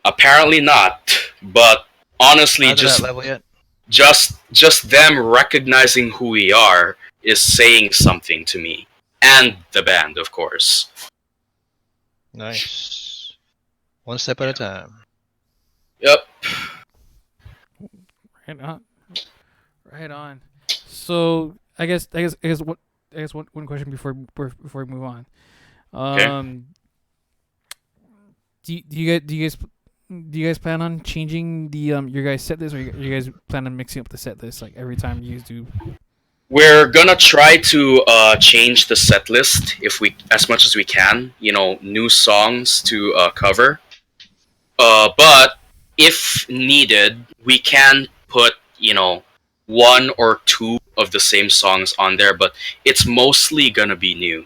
Apparently not, but honestly, Not to that just level yet. just them recognizing who we are is saying something to me, and the band, of course. Nice. One step at a time. Yep. Right on. Right on. So I guess one question before we move on. Okay. Do you guys plan on changing the your guys set list, or you guys plan on mixing up the set list like every time you guys do? We're gonna try to change the set list if we, as much as we can. New songs to cover. But if needed, we can put one or two of the same songs on there. But it's mostly gonna be new.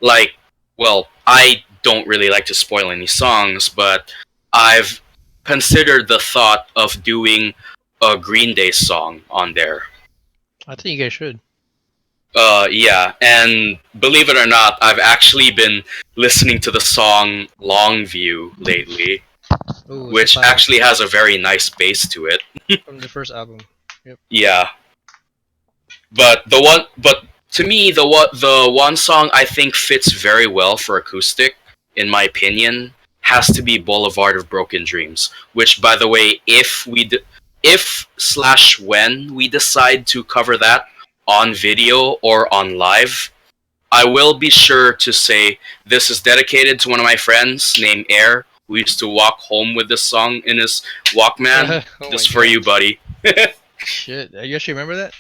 Like, well, I don't really like to spoil any songs, but I've considered the thought of doing a Green Day song on there. I think you guys should. Yeah, and believe it or not, I've actually been listening to the song Longview lately, Oh, it's a which classic actually has a very nice bass to it. from the first album. Yep. Yeah, but to me, the one song I think fits very well for acoustic, in my opinion, has to be Boulevard of Broken Dreams. Which, by the way, if when we decide to cover that on video or on live, I will be sure to say this is dedicated to one of my friends named Air, who used to walk home with this song in his Walkman. Oh my This for god. you, buddy. Shit. You actually remember that?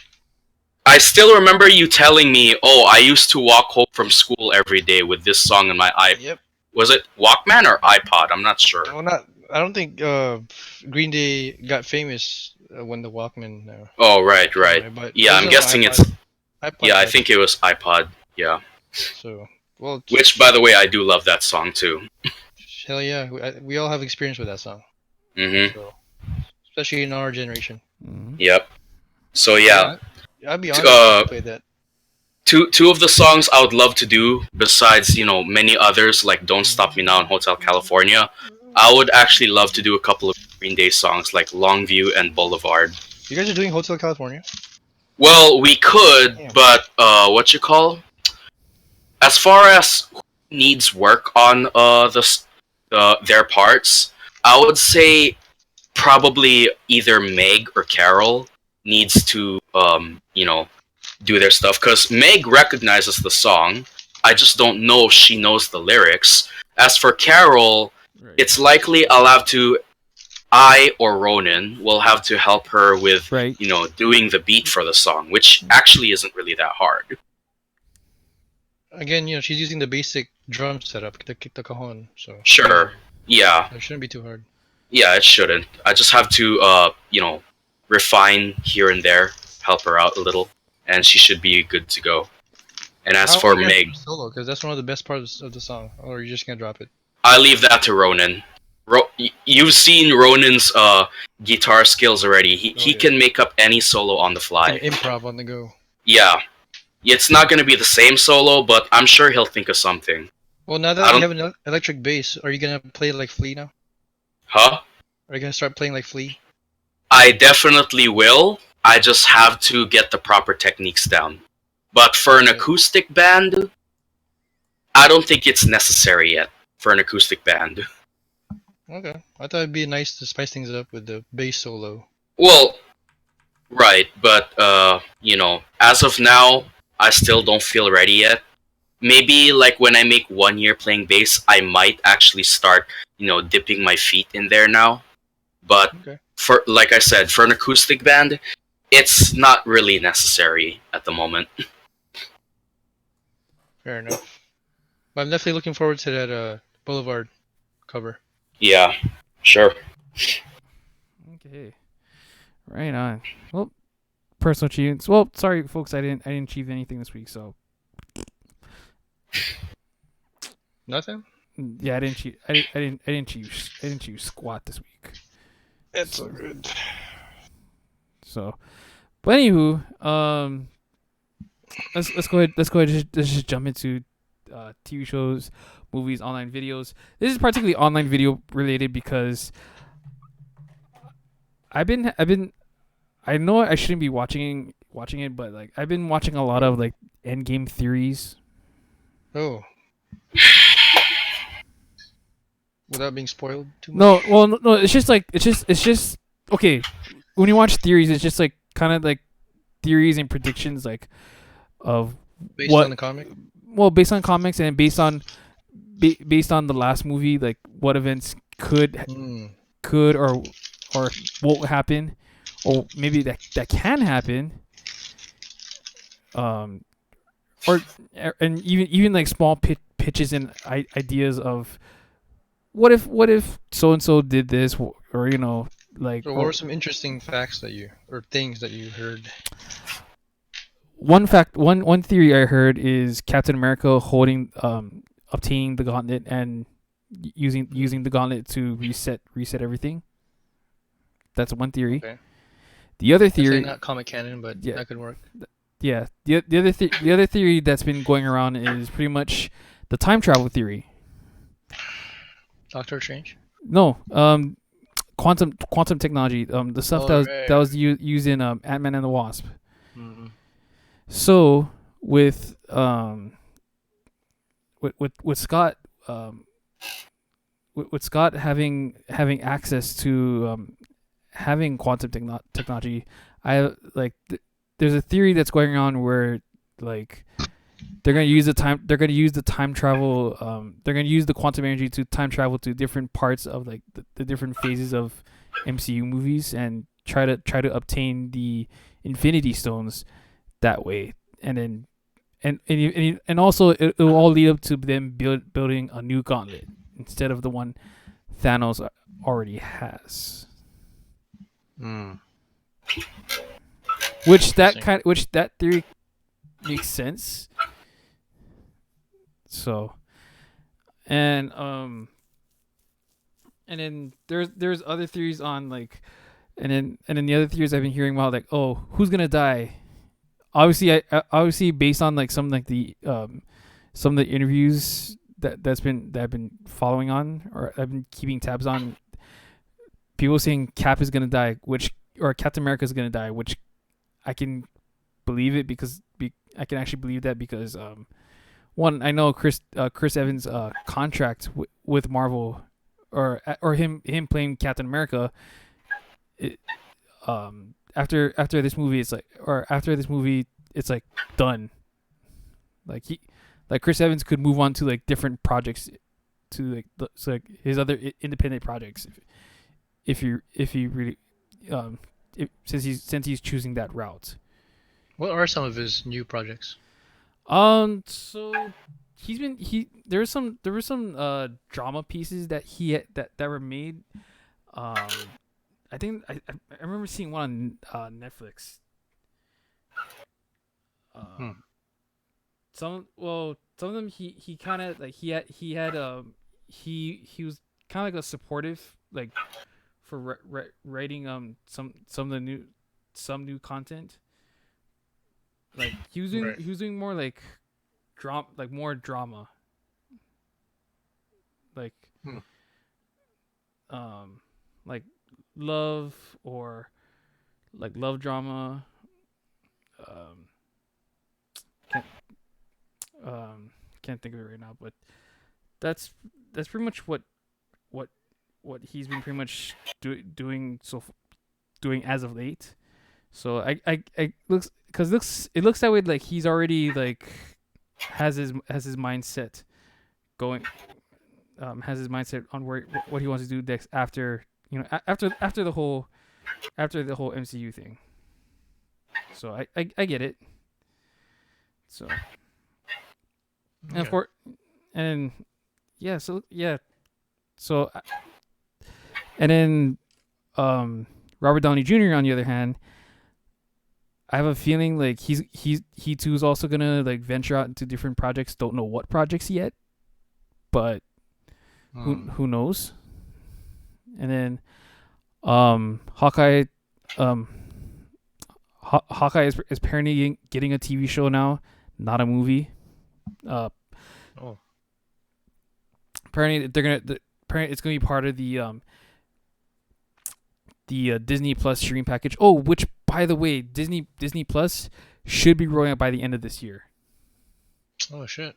I still remember you telling me, "Oh, I used to walk home from school every day with this song in my iPod." Yep. Was it Walkman or iPod? I'm not sure. Well, not. I don't think Green Day got famous when the Walkman. Oh, right, right. But Yeah, it I'm was guessing on it's. iPod Yeah, I touch. think it was iPod. Yeah. So, well, Which, by the way, I do love that song too. hell yeah, we all have experience with that song. Mm-hmm. So, especially in our generation. Mm-hmm. Yep. So yeah, I'd be honored uh, to play that. two of the songs I would love to do, besides many others like "Don't Stop Me Now" and "Hotel California," I would actually love to do a couple of Green Day songs like "Longview" and "Boulevard." You guys are doing Hotel California? Well, we could, Damn. but what you call? As far as needs work on their parts, I would say probably either Meg or Carol needs to do their stuff, because Meg recognizes the song. I just don't know if she knows the lyrics. As for Carol, Right. it's likely I'll have to I or Ronan will have to help her with Right. doing the beat for the song, which actually isn't really that hard. Again, she's using the basic drum setup, the cajon, so Sure. Yeah. it shouldn't be too hard. Yeah, it shouldn't. I just have to refine here and there, help her out a little, and she should be good to go. And as How are for you gonna Meg, solo? Because that's one of the best parts of the song. Or are you just gonna drop it? I leave that to Ronan. You've seen Ronan's guitar skills already. He Yeah. can make up any solo on the fly. Can improv on the go. Yeah, it's not gonna be the same solo, but I'm sure he'll think of something. Well, now I that you don't. have an electric bass, are you gonna play like Flea now? Huh? Are you gonna start playing like Flea? I definitely will. I just have to get the proper techniques down. But for an Okay. acoustic band, I don't think it's necessary yet for an acoustic band. Okay. I thought it'd be nice to spice things up with the bass solo. Well, right, but as of now, I still don't feel ready yet. Maybe like when I make 1 year playing bass, I might actually start, dipping my feet in there now. But Okay. for like I said, for an acoustic band, it's not really necessary at the moment. Fair enough. But I'm definitely looking forward to that Boulevard cover. Yeah, sure. Okay. Right on. Well, personal achievements. Well, sorry, folks, I didn't achieve anything this week, so Nothing? yeah, I didn't achieve squat this week. That's So- so good. So, but anywho, let's go ahead. Let's just jump into TV shows, movies, online videos. This is particularly online video related because I know I shouldn't be watching it, but like I've been watching a lot of like endgame theories. Oh. Without being spoiled too much? No, well, no, it's just like it's just okay. When you watch theories, it's just like kind of like theories and predictions like of Based what on the comic? well based on comics and based on the last movie, like what events Hmm. could or won't happen, or maybe that can happen. Um, or and even like small pitches and ideas of what if so and so did this, or like So what were some interesting facts or things that you heard? one theory I heard is Captain America obtaining the gauntlet and using the gauntlet to reset everything. That's one theory. Okay. The other I'd say theory, not comic canon, but Yeah. that could work. yeah, the other theory that's been going around is pretty much the time travel theory. Doctor Strange? No, quantum technology. The stuff Oh, that was used in Ant-Man and the Wasp. Mm-hmm. So with Scott with Scott having access to having quantum technology, I like there's a theory that's going on where like they're gonna use the time travel they're gonna use the quantum energy to time travel to different parts of like the different phases of MCU movies and try to obtain the Infinity Stones that way, and then and also it will all lead up to them building a new gauntlet instead of the one Thanos already has. Mm. Which Interesting. that theory makes sense. So, and then there's other theories on like, and then the other theories I've been hearing about like, oh, who's gonna die? Obviously based on like some of the interviews that I've been following on, or I've been keeping tabs on, people saying Cap is gonna die, or Captain America is gonna die, which I can believe it because I can actually believe that because one, I know Chris Evans' contract with Marvel, or him playing Captain America. It, after this movie, it's like done. Like Chris Evans could move on to like different projects, to like his other independent projects, if he really since he's choosing that route. What are some of his new projects? So there were some drama pieces that that were made. Um, I think I remember seeing one on Netflix. Hmm. Some of them he kind of like he was kind of like a supportive, like, for writing some of the new content. Like Right. he was doing more like more drama, like Hmm. um like love, or like love drama. um can't um can't think of it right now, but that's pretty much what what he's been pretty much doing as of late. So I looks because it looks that way, like he's already like has his mindset going, has his mindset on what he wants to do next, after, after the whole MCU thing. So I get it. So, and of Okay. course, and yeah, so and then Robert Downey Jr. on the other hand, I have a feeling like he too is also gonna like venture out into different projects. Don't know what projects yet, but Hmm. who knows? And then Hawkeye, um Hawkeye is apparently getting a TV show now, not a movie. Uh, Oh. apparently apparently it's gonna be part of the Disney Plus stream package. Oh, which, by the way, Disney Plus should be rolling out by the end of this year. Oh shit.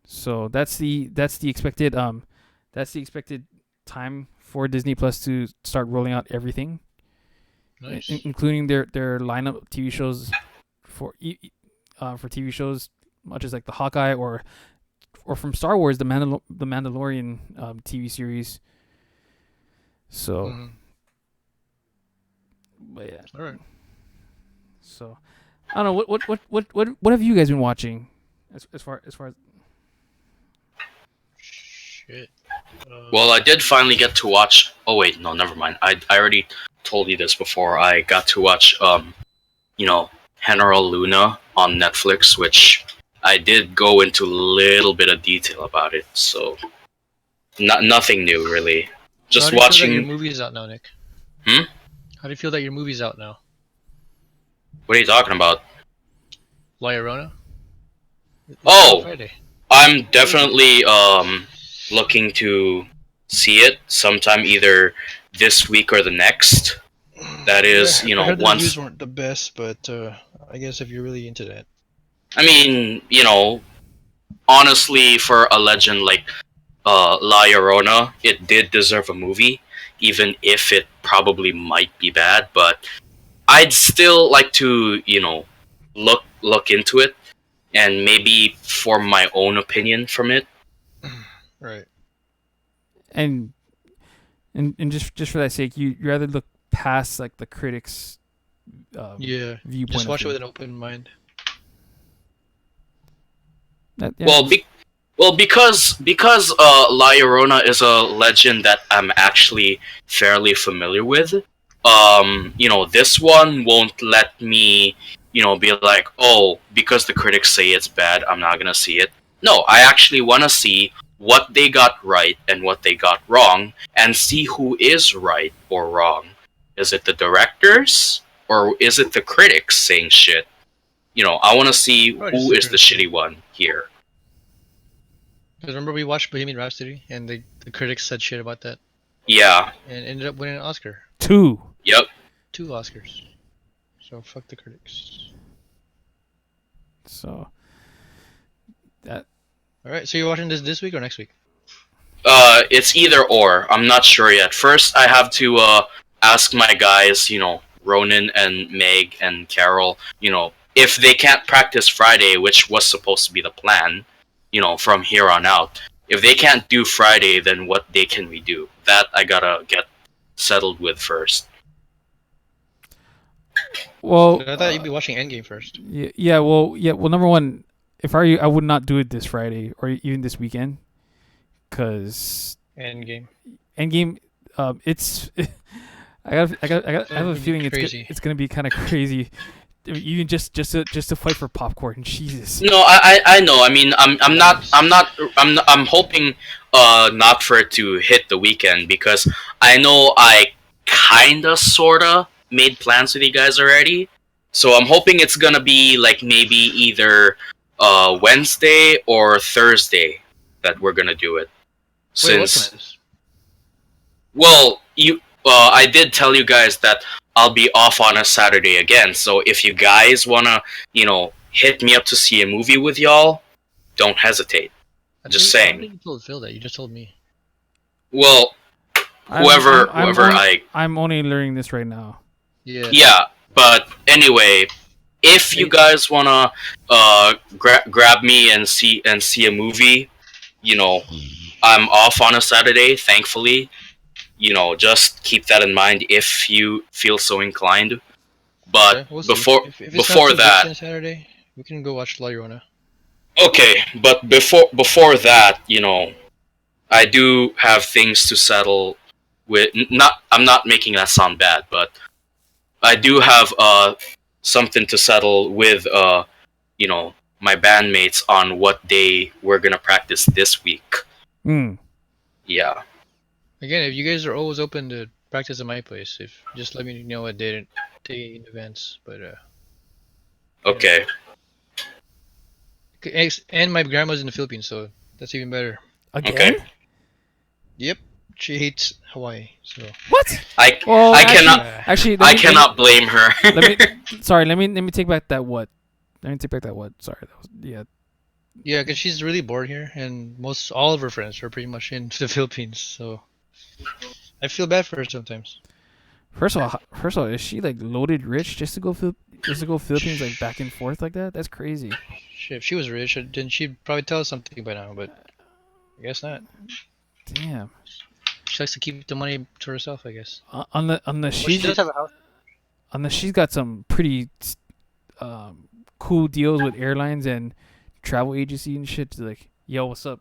So that's the expected time for Disney Plus to start rolling out everything, Nice. including their lineup of TV shows for TV shows, much as like the Hawkeye, or from Star Wars, the Mandalorian TV series. So, Hmm. but yeah, All right. so I don't know what have you guys been watching, as far as Shit. Well, I did finally get to watch. Oh wait, no, never mind. I already told you this before. I got to watch you know, General Luna on Netflix, which I did go into a little bit of detail about it. So nothing new really. So how Just do you feel that your watching. movie's out now, Nick? Hmm. How do you feel that your movie's out now? What are you talking about? La Llorona? It's out Oh, Friday. I'm Told you. definitely looking to see it sometime either this week or the next. That is, I heard the reviews once. weren't the best, but I guess if you're really into that. I mean, honestly, for a legend like La Llorona, it did deserve a movie, even if it probably might be bad. But I'd still like to, look into it and maybe form my own opinion from it. Right. and just for that sake, you rather look past like the critics' Yeah. Just viewpoint of watch it with things. an open mind. Yeah, Well, because La Llorona is a legend that I'm actually fairly familiar with. This one won't let me, be like, oh, because the critics say it's bad, I'm not gonna see it. No, I actually want to see what they got right and what they got wrong, and see who is right or wrong. Is it the directors or is it the critics saying shit? I want to see Probably just who the is the critics, yeah. shitty one here. Because remember we watched Bohemian Rhapsody and the critics said shit about that Yeah. and ended up winning an Oscar. two. Yep. 2 Oscars. So fuck the critics. So that All right. So you're watching this week or next week? It's either or. I'm not sure yet. First, I have to ask my guys, Ronan and Meg and Carol, if they can't practice Friday, which was supposed to be the plan, from here on out. If they can't do Friday, then what day can we do? That I gotta get settled with first. Well, I thought you'd be watching Endgame first. yeah. Well, yeah. Well, number one, if I were you, I would not do it this Friday or even this weekend, cause Endgame. Endgame, it's. I have a It'd be feeling crazy. it's gonna be kind of crazy. Even just to fight for popcorn. Jesus. No, I know. I mean, I'm hoping not for it to hit the weekend because I know I kinda sorta made plans with you guys already. So I'm hoping it's gonna be like maybe either Wednesday or Thursday that we're gonna do it. Wait, what Since plans? well, I did tell you guys that I'll be off on a Saturday again. So if you guys wanna, hit me up to see a movie with y'all, don't hesitate. Just I don't saying. think you told Phil that. You just told me. Well, I'm only learning this right now. Yeah. yeah. But anyway, if you guys wanna grab me and see a movie, you know, I'm off on a Saturday. Thankfully, just keep that in mind if you feel so inclined. But Okay, we'll see. before If it's not before too that, busy on Saturday, we can go watch La Llorona. okay. But before that, I do have things to settle with. Not I'm not making that sound bad, but I do have something to settle with my bandmates on what day we're gonna practice this week. Hmm. Yeah. Again, if you guys are always open to practice at my place, if just let me know a day in advance. But Okay. and my grandma's in the Philippines, so that's even better. Again? Okay. Yep, she hates Hawaii. So What? I Well, I cannot actually, I cannot blame her. let me take back that what. Let me take back that what. Sorry, that was yeah. yeah, because she's really bored here, and all of her friends are pretty much in the Philippines. So I feel bad for her sometimes. First of all, is she like loaded rich just to go Philippines like back and forth like that? That's crazy. Shit, if she was rich, then she'd probably tell us something by now. But I guess not. Damn. She likes to keep the money to herself, I guess. On the She does have a house. she's got some pretty cool deals with airlines and travel agency and shit. To like, yo, what's up?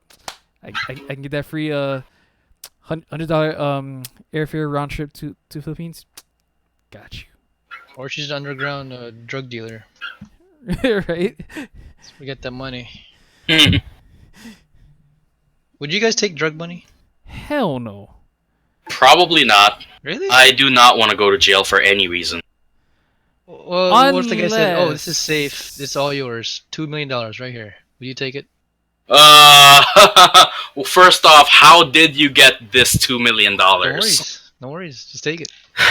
I can get that free $100 airfare round trip to Philippines. Got you. Or she's an underground drug dealer. Right? We get that money. Would you guys take drug money? Hell no. Probably not. Really? I do not want to go to jail for any reason. Well, what if the guy said, "Oh, this is Unless- safe. It's all yours. $2 million right here. Would you take it?" Uh, well, first off, how did you get this $2 million? No worries. No worries. Just take it.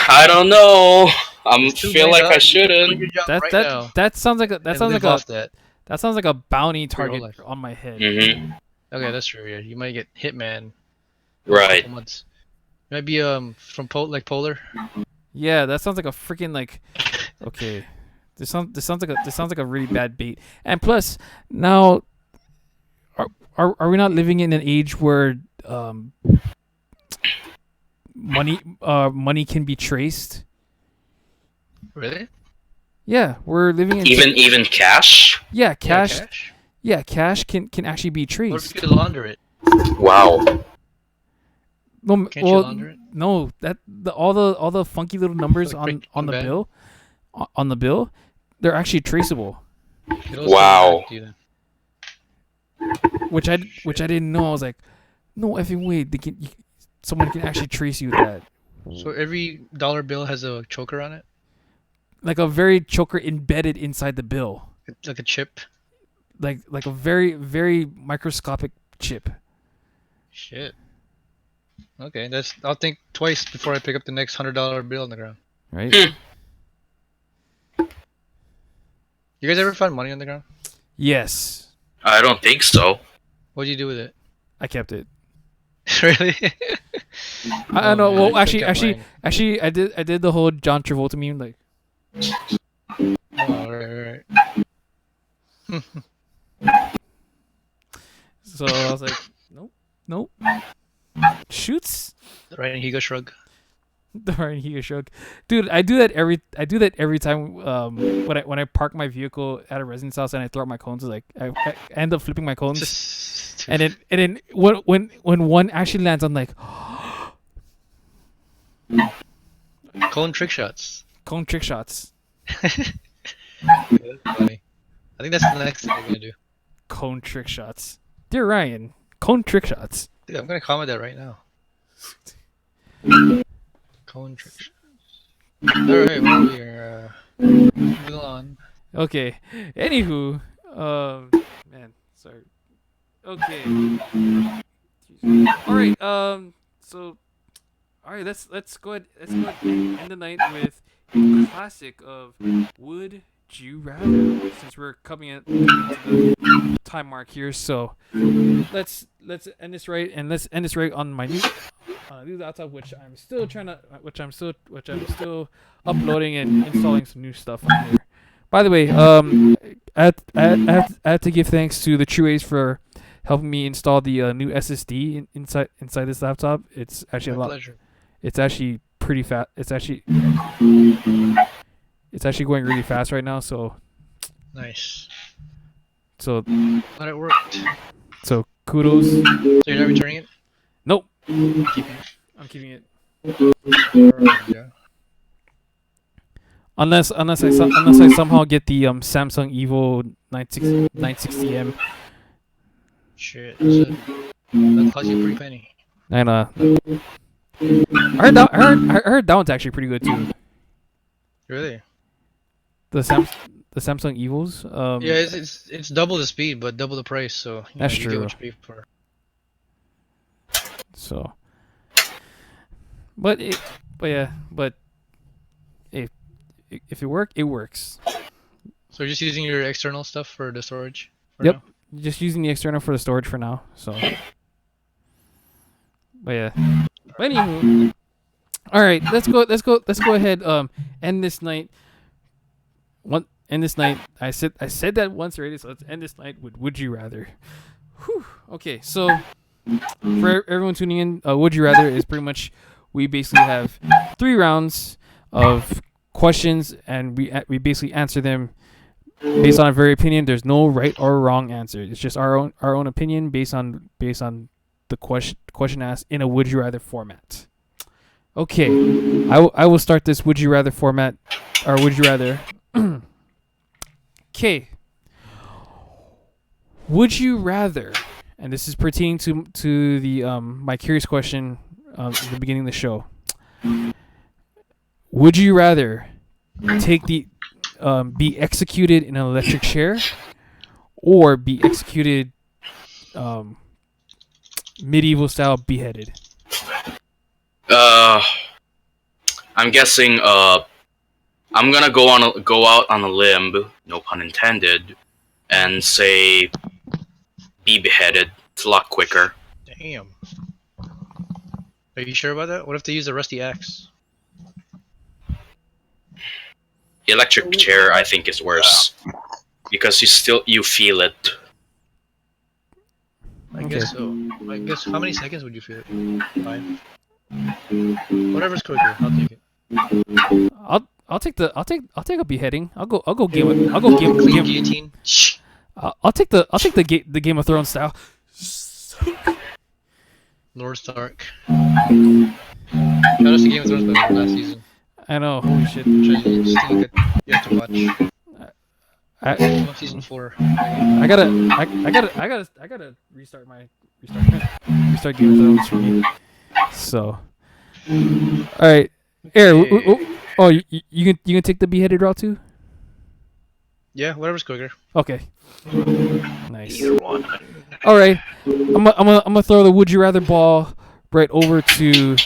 I don't know. I It's $2 feel million. like I You quit your shouldn't. job That right that now that sounds like a and live off that. that sounds like a bounty For your whole target life. on my head. Hmm. Okay, that's true. Yeah, you might get hitman. Right. Couple months. Might be from Polar. Yeah, that sounds like a freaking like. Okay, this sounds like a really bad bait. And plus, now, are we not living in an age where money can be traced? Really? Yeah, we're living in Even cash? yeah Yeah, cash cash. yeah cash can actually be What if traced. you could launder it? Wow. No, Can't you launder it? no, all the funky little numbers Like on Breaking the Bad? bill, on the bill, they're actually traceable. It always Wow. comes back to you then. Which I didn't know. I was like, no effing way. Someone can actually trace you with that. So every dollar bill has a choker on it, Like a very choker embedded inside the bill. like a chip. Like a very very microscopic chip. Shit. Okay, I'll think twice before I pick up the next $100 bill on the ground. Right? You guys ever find money on the ground? Yes. I don't think so. What do you do with it? I kept it. Really? I Oh know. man, Well, I kept mine. I did the whole John Travolta meme. Like, Oh, right, right. so I was like, nope, nope. Shoots. Right, and Higa shrug. Darn, he shrug. Dude, I do that every time when I park my vehicle at a residence house and I throw out my cones. Like I end up flipping my cones, and then when one actually lands, I'm like, Cone trick shots. cone trick shots. Yeah, that's funny. I think that's the next thing we're gonna do. Cone trick shots. Dear Ryan, cone trick shots. Dude, I'm gonna comment that right now. Cone trick shots. Alright, well, we're moving on. Okay. Anywho, man, sorry. Okay. All right. So, all right. Let's go ahead. Let's go ahead and end the night with a classic of Would You Rather. Since we're coming into the time mark here, so let's end this right, and let's end this right on my new laptop, which I'm still uploading and installing some new stuff on here. By the way, I had to give thanks to the True Ace for helping me install the new SSD inside this laptop. It's actually My a lot. pleasure. It's actually pretty fast. It's actually going really fast right now. So Nice. so Glad it worked. so kudos. So you're not returning it? Nope, Keeping I'm keeping it. it? Alright, yeah. Unless I somehow get the Samsung Evo 960M. Shit. That cost you a pretty penny. And I heard that one's actually pretty good too. Really? The Samsung Evos. Yeah, it's double the speed, but double the price. So That's you true. get what you pay for. So, but if it works, it works. So you're just using your external stuff for the storage. For Yep. now? Just using the external for the storage for now. So, but yeah. But anywho, all right. Let's go ahead. End this night. End this night. I said that once already. So let's end this night with Would You Rather. Whew. Okay. So for everyone tuning in, Would You Rather is pretty much we basically have 3 rounds of questions, and we basically answer them based on our very opinion. There's no right or wrong answer. It's just our own opinion based on the question asked in a Would You Rather format. Okay, I will start this Would You Rather format, or Would You Rather. Okay. Would you rather, and this is pertaining to the my curious question at the beginning of the show. Would you rather take the be executed in an electric chair, or be executed medieval style beheaded? I'm guessing. I'm gonna go out on a limb, no pun intended, and say be beheaded. It's a lot quicker. Damn. Are you sure about that? What if they use a rusty axe? Electric chair, I think, is worse because you feel it. I guess so. I guess how many seconds would you feel it? 5. Whatever's quicker, I'll take it. I'll take a beheading. I'll go game Clean guillotine. I'll take the Game of Thrones style. Lord Stark. Shout out to Game of Thrones by last season. I know. Holy shit. You have to watch. I Season 4. I gotta restart Game of Thrones for me. So, all right, Air. Oh, you can take the beheaded route too. Yeah, whatever's quicker. Okay. Nice. All right, I'm gonna throw the Would You Rather ball right over to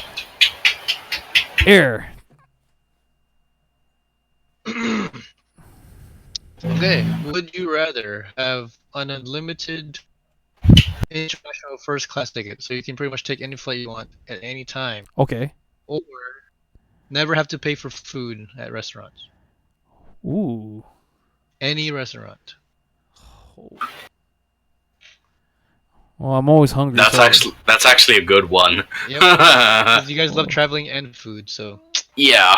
Air. Okay, would you rather have an unlimited international first class ticket, so you can pretty much take any flight you want at any time, Okay. or never have to pay for food at restaurants. Ooh. Any restaurant. Well, I'm always hungry, so That's actually a good one. Yep. Because you guys love well, traveling and food, so Yeah,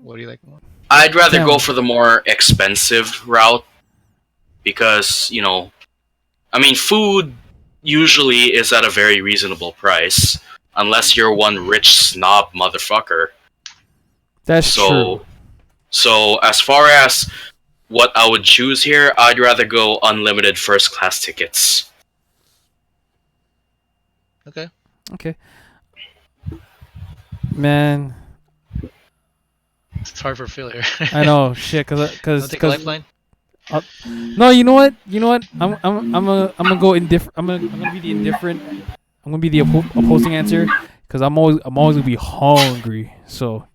what do you like more? I'd rather go damn. for the more expensive route because I mean, food usually is at a very reasonable price, unless you're one rich snob motherfucker. That's true. So, so as far as what I would choose here, I'd rather go unlimited first class tickets. Okay. Okay. Man, It's hard for failure. I know shit, Don't take a lifeline. no, you know what? You know what? I'm gonna go indifferent. I'm gonna be the indifferent. I'm gonna be the opposing answer because I'm always gonna be hungry. So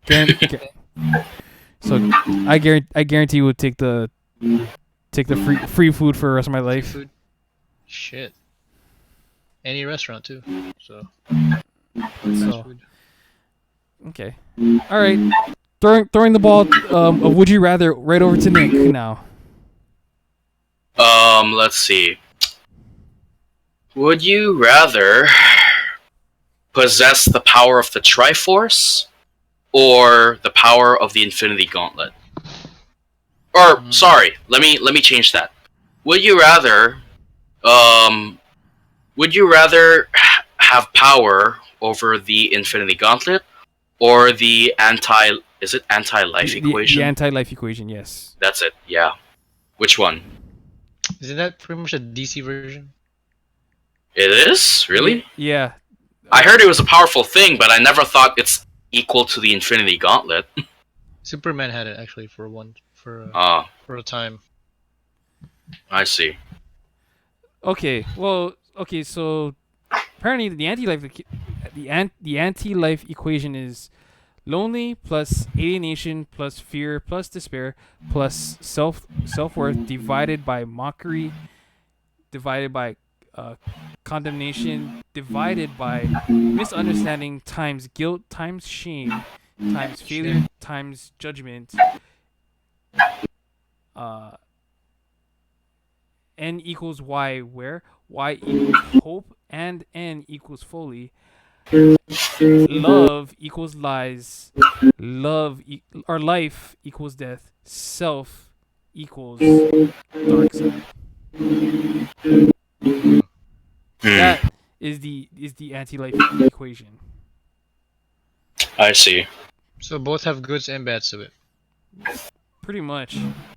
so I guarantee you would take the free food for the rest of my Free life. food. Shit. Any restaurant too. So fast So food. okay, all right. Throwing the ball of would you rather right over to Nick now. Let's see. Would you rather possess the power of the Triforce or the power of the Infinity Gauntlet? Or sorry, let me change that. Would you rather um would you rather have power over the Infinity Gauntlet or the anti-life The equation? anti-life equation, yes. That's it. Yeah. Which one? Isn't that pretty much a DC version? It is? Really? Yeah. I heard it was a powerful thing, but I never thought it's equal to the Infinity Gauntlet. Superman had it actually Ah, for a time. I see. Okay. Well, okay. So apparently the anti-life equation is lonely plus alienation plus fear plus despair plus self-worth divided by mockery divided by uh, condemnation divided by misunderstanding times guilt times shame times failure Shame. times judgment. Uh, N equals Y where Y equals hope and N equals fully. Love equals lies. Or life equals death. Self equals dark side. Hmm, That is the anti-life equation. I see. So both have goods and bads to it. Pretty much.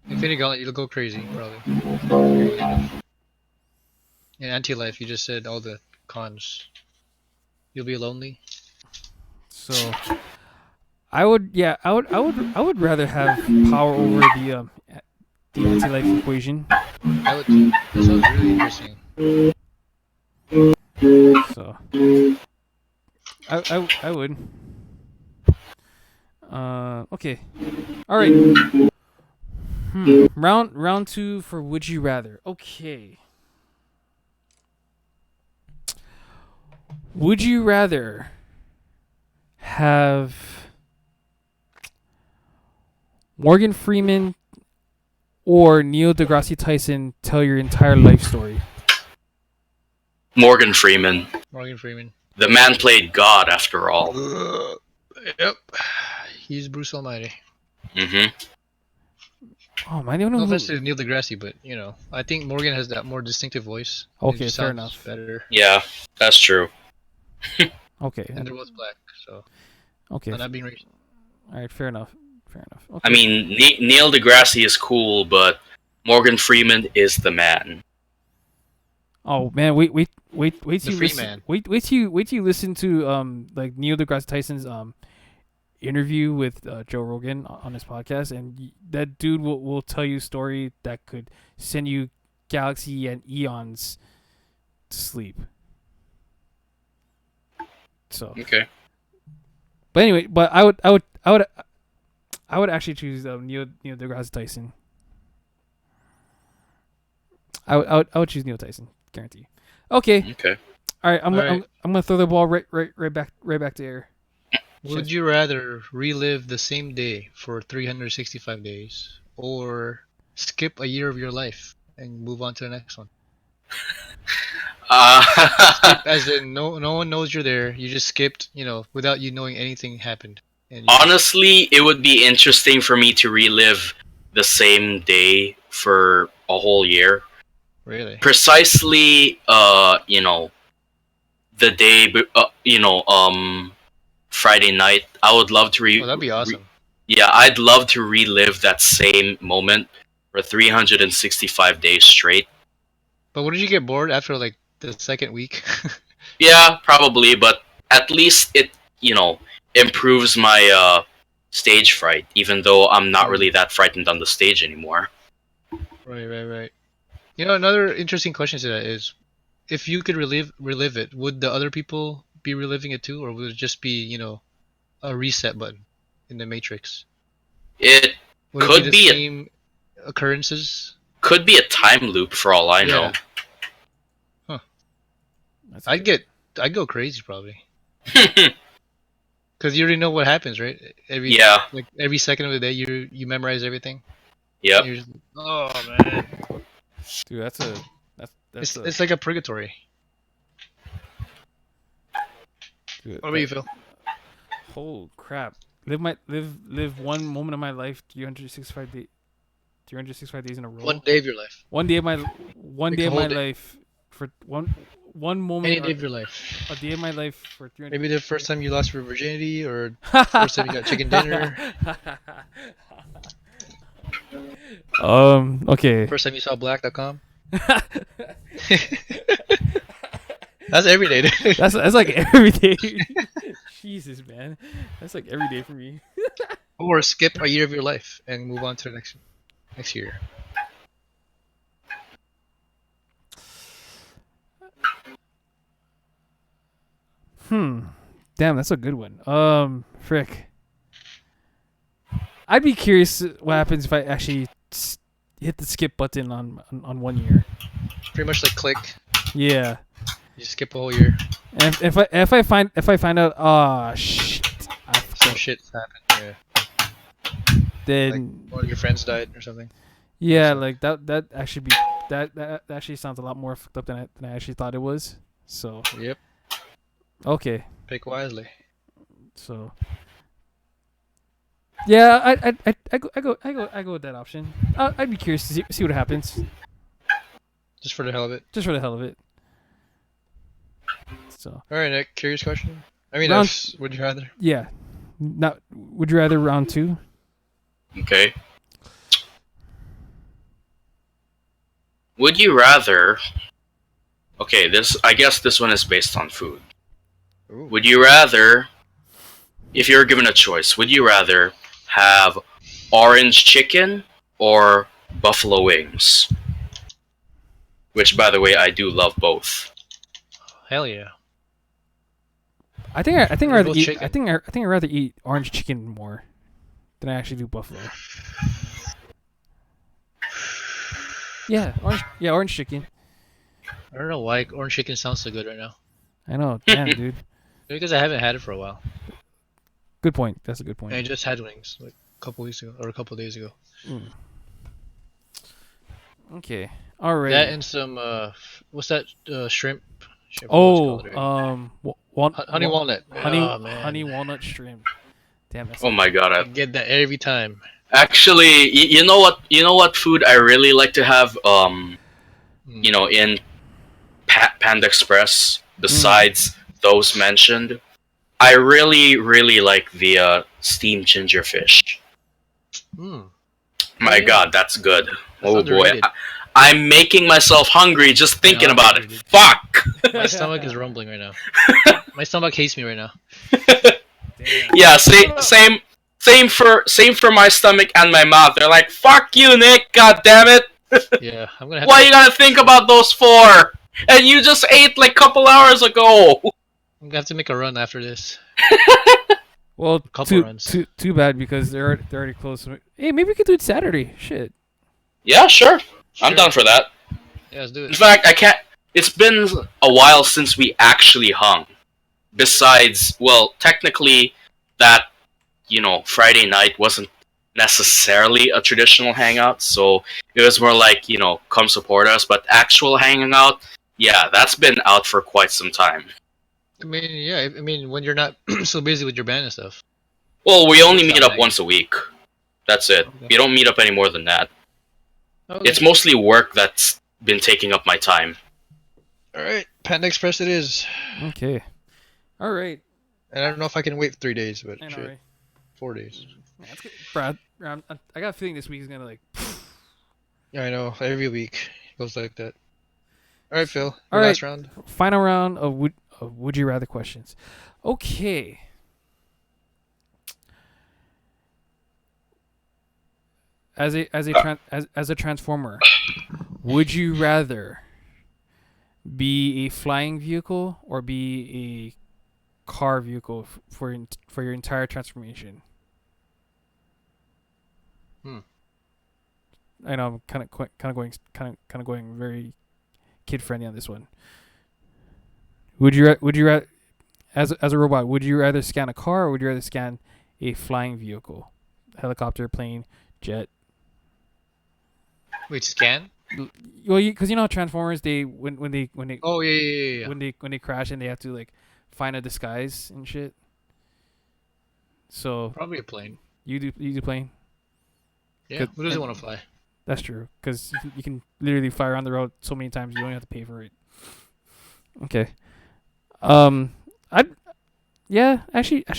Infinity Gauntlet, you'll go crazy probably. Very negative. In anti-life, you just said all the cons. You'll be lonely. So I would rather have power over the anti-life equation. I would too. That sounds really interesting. So I would. Okay. All right. Round two for would you rather. Okay. Would you rather have Morgan Freeman or Neil deGrasse Tyson tell your entire life story? Morgan Freeman. Morgan Freeman. The man played God, after all. Yep. He's Bruce Almighty. Mm-hmm. Oh, I don't know No who. offense to Neil deGrasse, but I think Morgan has that more distinctive voice. It Okay, just fair sounds enough. better. Yeah, that's true. Okay. And they're both black, so Okay. I'm not being racist. All right. Fair enough. Fair enough. Okay. I mean, Neil deGrasse is cool, but Morgan Freeman is the man. Oh man, wait The till you free listen. man. Wait till you listen to like Neil deGrasse Tyson's interview with Joe Rogan on his podcast, and that dude will tell you a story that could send you galaxy and eons to sleep. So, Okay. but anyway, I would actually choose Neil deGrasse Tyson. I would choose Neil Tyson, guarantee. Okay. Okay. All right. All right. I'm gonna throw the ball right back to air. Would you rather relive the same day for 365 days or skip a year of your life and move on to the next one? Uh, Skip as in no one knows you're there. You just skipped, without you knowing anything happened. And you just Honestly, it would be interesting for me to relive the same day for a whole year. really. Precisely, the day, Friday night. I would love to Oh, that'd be awesome. yeah, I'd love to relive that same moment for 365 days straight. But wouldn't you get bored after like the second week? Yeah, probably, but at least it, improves my stage fright, even though I'm not really that frightened on the stage anymore. Right, right, right. Another interesting question to that is, if you could relive it, would the other people be reliving it too, or would it just be, a reset button in the Matrix? It Would it be could the be a same occurrences? could be a time loop for all I know. Yeah. Huh. That's I'd good. get I'd go crazy probably. Because you already know what happens, right? Yeah. Every second of the day, you memorize everything. Yep. And you're just, oh man, Dude, that's a it's like a purgatory. dude, What about you, Phil? holy crap. Live one moment of my life 365 days in a row. One day of your life, One day of my one like day the of whole my day, life for one moment any or day of your life. a day of my life for Maybe the first 300. time you lost your virginity, or first time you got chicken dinner, Okay. first time you saw black.com. That's every day, dude. That's like every day. Jesus, man. That's like every day for me. Or skip a year of your life and move on to the next year. Damn, that's a good one. Frick. I'd be curious what happens if I actually hit the skip button on 1 year. Pretty much like click. Yeah. You skip a whole year. And if I find out, oh shit, Some shit's happened. Yeah. then Like one of your friends died or something. yeah, So- like that actually be that actually sounds a lot more fucked up than I actually thought it was. So Yep. okay, Pick wisely. so yeah, I go with that option. I'd be curious to see what happens, Just for the hell of it. just for the hell of it. So All right, Nick. Curious question. I mean, Round- would you rather? yeah, not would you rather round two? Okay. Would you rather? Okay, I guess this one is based on food. Ooh. Would you rather, if you were given a choice, would you rather have orange chicken or buffalo wings? Which, by the way, I do love both. Hell yeah. I think I'd They're rather both eat. chicken. I think I'd rather eat orange chicken more than I actually do buffalo. Yeah, orange chicken. I don't know why orange chicken sounds so good right now. I know, damn, dude. Maybe because I haven't had it for a while. Good point. That's a good And I point. just had wings like a couple weeks ago or a couple days ago. Okay, all right. That and some what's that shrimp? Shrimp, what was it called already? Honey walnut. Oh, man. honey walnut shrimp. Damn, that's Oh my god! I get that every time. Actually, you know what? You know what food I really like to have? In Panda Express. Besides those mentioned, I really, really like the steamed ginger fish. Mm. My yeah. god, that's good. That's Oh boy, underrated. I'm making myself hungry just thinking Yeah, about it. dude. Fuck. My stomach is rumbling right now. My stomach hates me right now. Damn. Yeah, same for my stomach and my mouth. They're like, "Fuck you, Nick. God damn it. Yeah, I'm gonna have Why to, you gotta think about those for? And you just ate like a couple hours ago." I'm gonna have to make a run after this. Well, Couple runs. too bad because they're already close. Hey, maybe we could do it Saturday. Shit. Yeah, sure. I'm Sure. down for that. Yeah, let's do In it. fact, it's been a while since we actually hung. Besides, well, technically, that Friday night wasn't necessarily a traditional hangout, so it was more like come support us. But actual hanging out, yeah, that's been out for quite some time. I mean, yeah. I mean, when you're not so busy with your band and stuff. Well, we only It's meet not up like once a week. That's it. okay. We don't meet up any more than that. Okay. It's mostly work that's been taking up my time. All right. Panda Express it is. Okay. All right. And I don't know if I can wait 3 days, but I know, shit, right? 4 days. Yeah, that's good. Brad, I got a feeling this week is gonna like. Yeah, I know. Every week it goes like that. All right, Phil. All Your right. last round. Final round of would you rather questions. Okay. As a transformer, would you rather be a flying vehicle or be a car vehicle for your entire transformation? Hmm. I know I'm kind of going very kid friendly on this one. Would you as a robot, would you rather scan a car or would you rather scan a flying vehicle, helicopter, plane, jet? Wait, scan? Well, because you know how Transformers, they when they Oh yeah. when they crash and they have to like find a disguise and shit. So Probably a plane. you do plane. Yeah. Good. Who doesn't And want to fly? that's true because you can literally fly around the road so many times you don't have to pay for it. Okay. I yeah actually a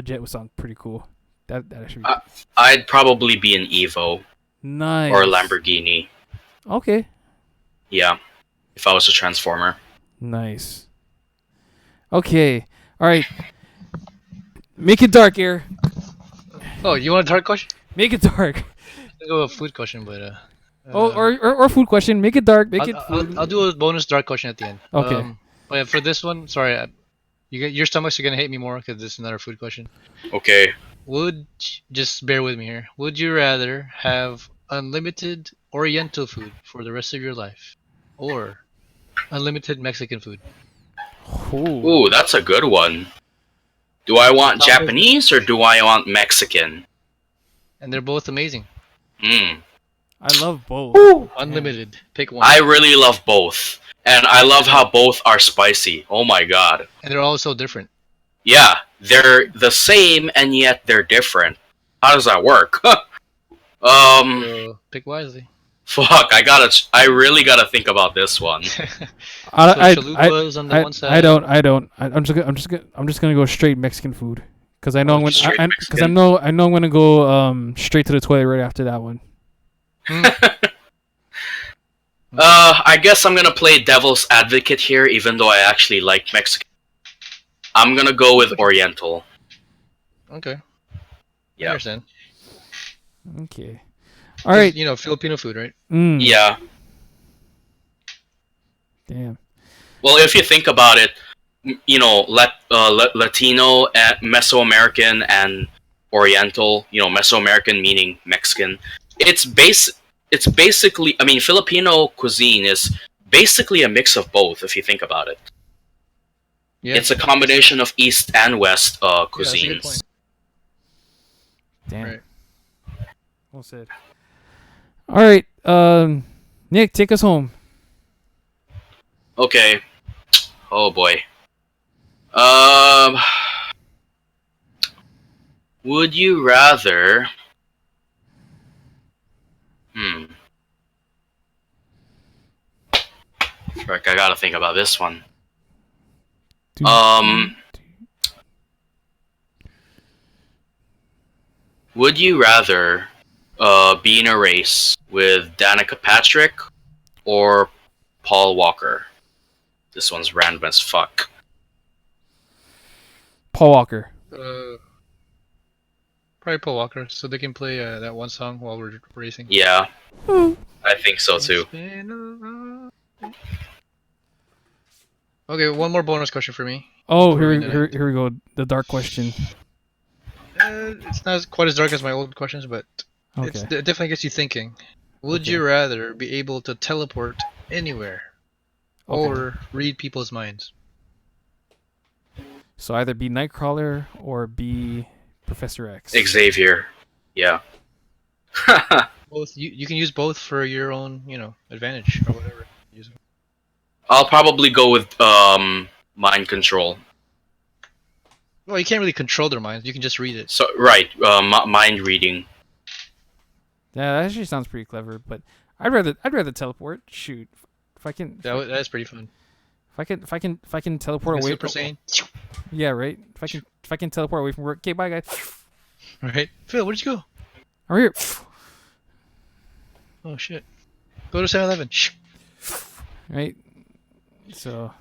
jet would sound pretty cool. That actually I'd probably be an Evo nice or a Lamborghini. Okay. Yeah, if I was a transformer. Nice. Okay. All right. Make it dark, Air. Oh, you want a hard question? Make it dark. I'll go with a food question, but Oh, or food question. Make it dark. Make it food. I'll do a bonus dark question at the end. Okay. But yeah, for this one, sorry, your stomachs are gonna hate me more because this is another food question. Okay. Just bear with me here. Would you rather have unlimited Oriental food for the rest of your life, or unlimited Mexican food? Ooh. Ooh, that's a good one. Do I want Top of- Japanese or do I want Mexican? And they're both amazing. I love both. Unlimited. Pick one. I really love both. And I love how both are spicy. Oh my god. And they're all so different. Yeah, they're the same and yet they're different. How does that work? So pick wisely. Fuck, I really gotta think about this one. Chalupas on the one side. I'm just gonna go straight Mexican food because I know I'm Straight gonna because Mexican. I know I'm gonna go straight to the toilet right after that one. I guess I'm gonna play devil's advocate here, even though I actually like Mexican. I'm gonna go with Oriental. Okay. I Yeah. understand. Okay. All right. You know, Filipino food, right? Yeah. Damn. Well, if you think about it, Latino, Mesoamerican, and Oriental. Mesoamerican meaning Mexican. It's basically. I mean, Filipino cuisine is basically a mix of both. If you think about it, Yeah. it's a combination of East and West Yeah, that's a good cuisines. point. Damn. Right. Well said. All right. Nick, take us home. Okay. Oh boy. Um. Would you rather? Frick, I gotta think about this one. Would you rather be in a race with Danica Patrick or Paul Walker? This one's random as fuck. Paul Walker. Probably Paul Walker, so they can play that one song while we're racing. Yeah, I think so too. Okay, one more bonus question for me. Oh, Before we here end it. we go. The dark question. It's not quite as dark as my old questions, but Okay. it definitely gets you thinking. Would Okay. you rather be able to teleport anywhere Okay. or read people's minds? So either be Nightcrawler or be Professor X. Xavier. Yeah. Both you can use both for your own, advantage or whatever. I'll probably go with mind control. Well, you can't really control their minds. You can just read it. So right, mind reading. Yeah, that actually sounds pretty clever. But I'd rather teleport. Shoot, if I can, That's pretty fun. if I can teleport Like away. Super Saiyan, Yeah, right. If I can teleport away from work. Okay, bye guys. right? Phil, where'd you go? I'm here. Oh shit. Go to 7-Eleven. Right. So,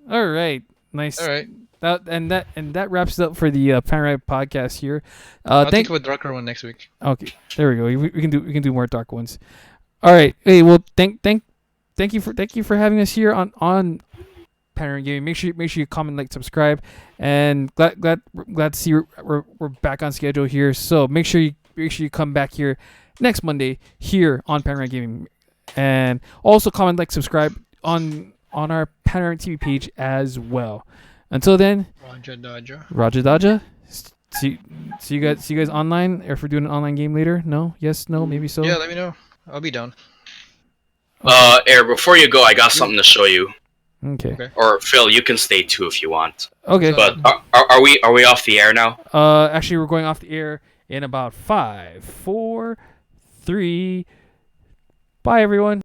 all right, nice. All right. That wraps it up for the Panoramic podcast here. I'll Thank. think of a darker one next week. Okay, there we go. We can do more dark ones. All right. Hey, well, thank you for having us here on Panoramic Gaming. Make sure you comment, like, subscribe, and glad to see we're back on schedule here. So make sure you come back here next Monday here on Panoramic Gaming, and also comment, like, subscribe on our Panoramic TV page as well. Until then, Roger Dodger. Roger Dodger. See you guys online, or if we're doing an online game later. No, yes, no, maybe so. Yeah, let me know. I'll be down. Air, before you go, I got something to show you. Okay. Okay. Or Phil, you can stay too if you want. Okay. But are we off the air now? Actually, we're going off the air in about 5, 4, 3. Bye, everyone.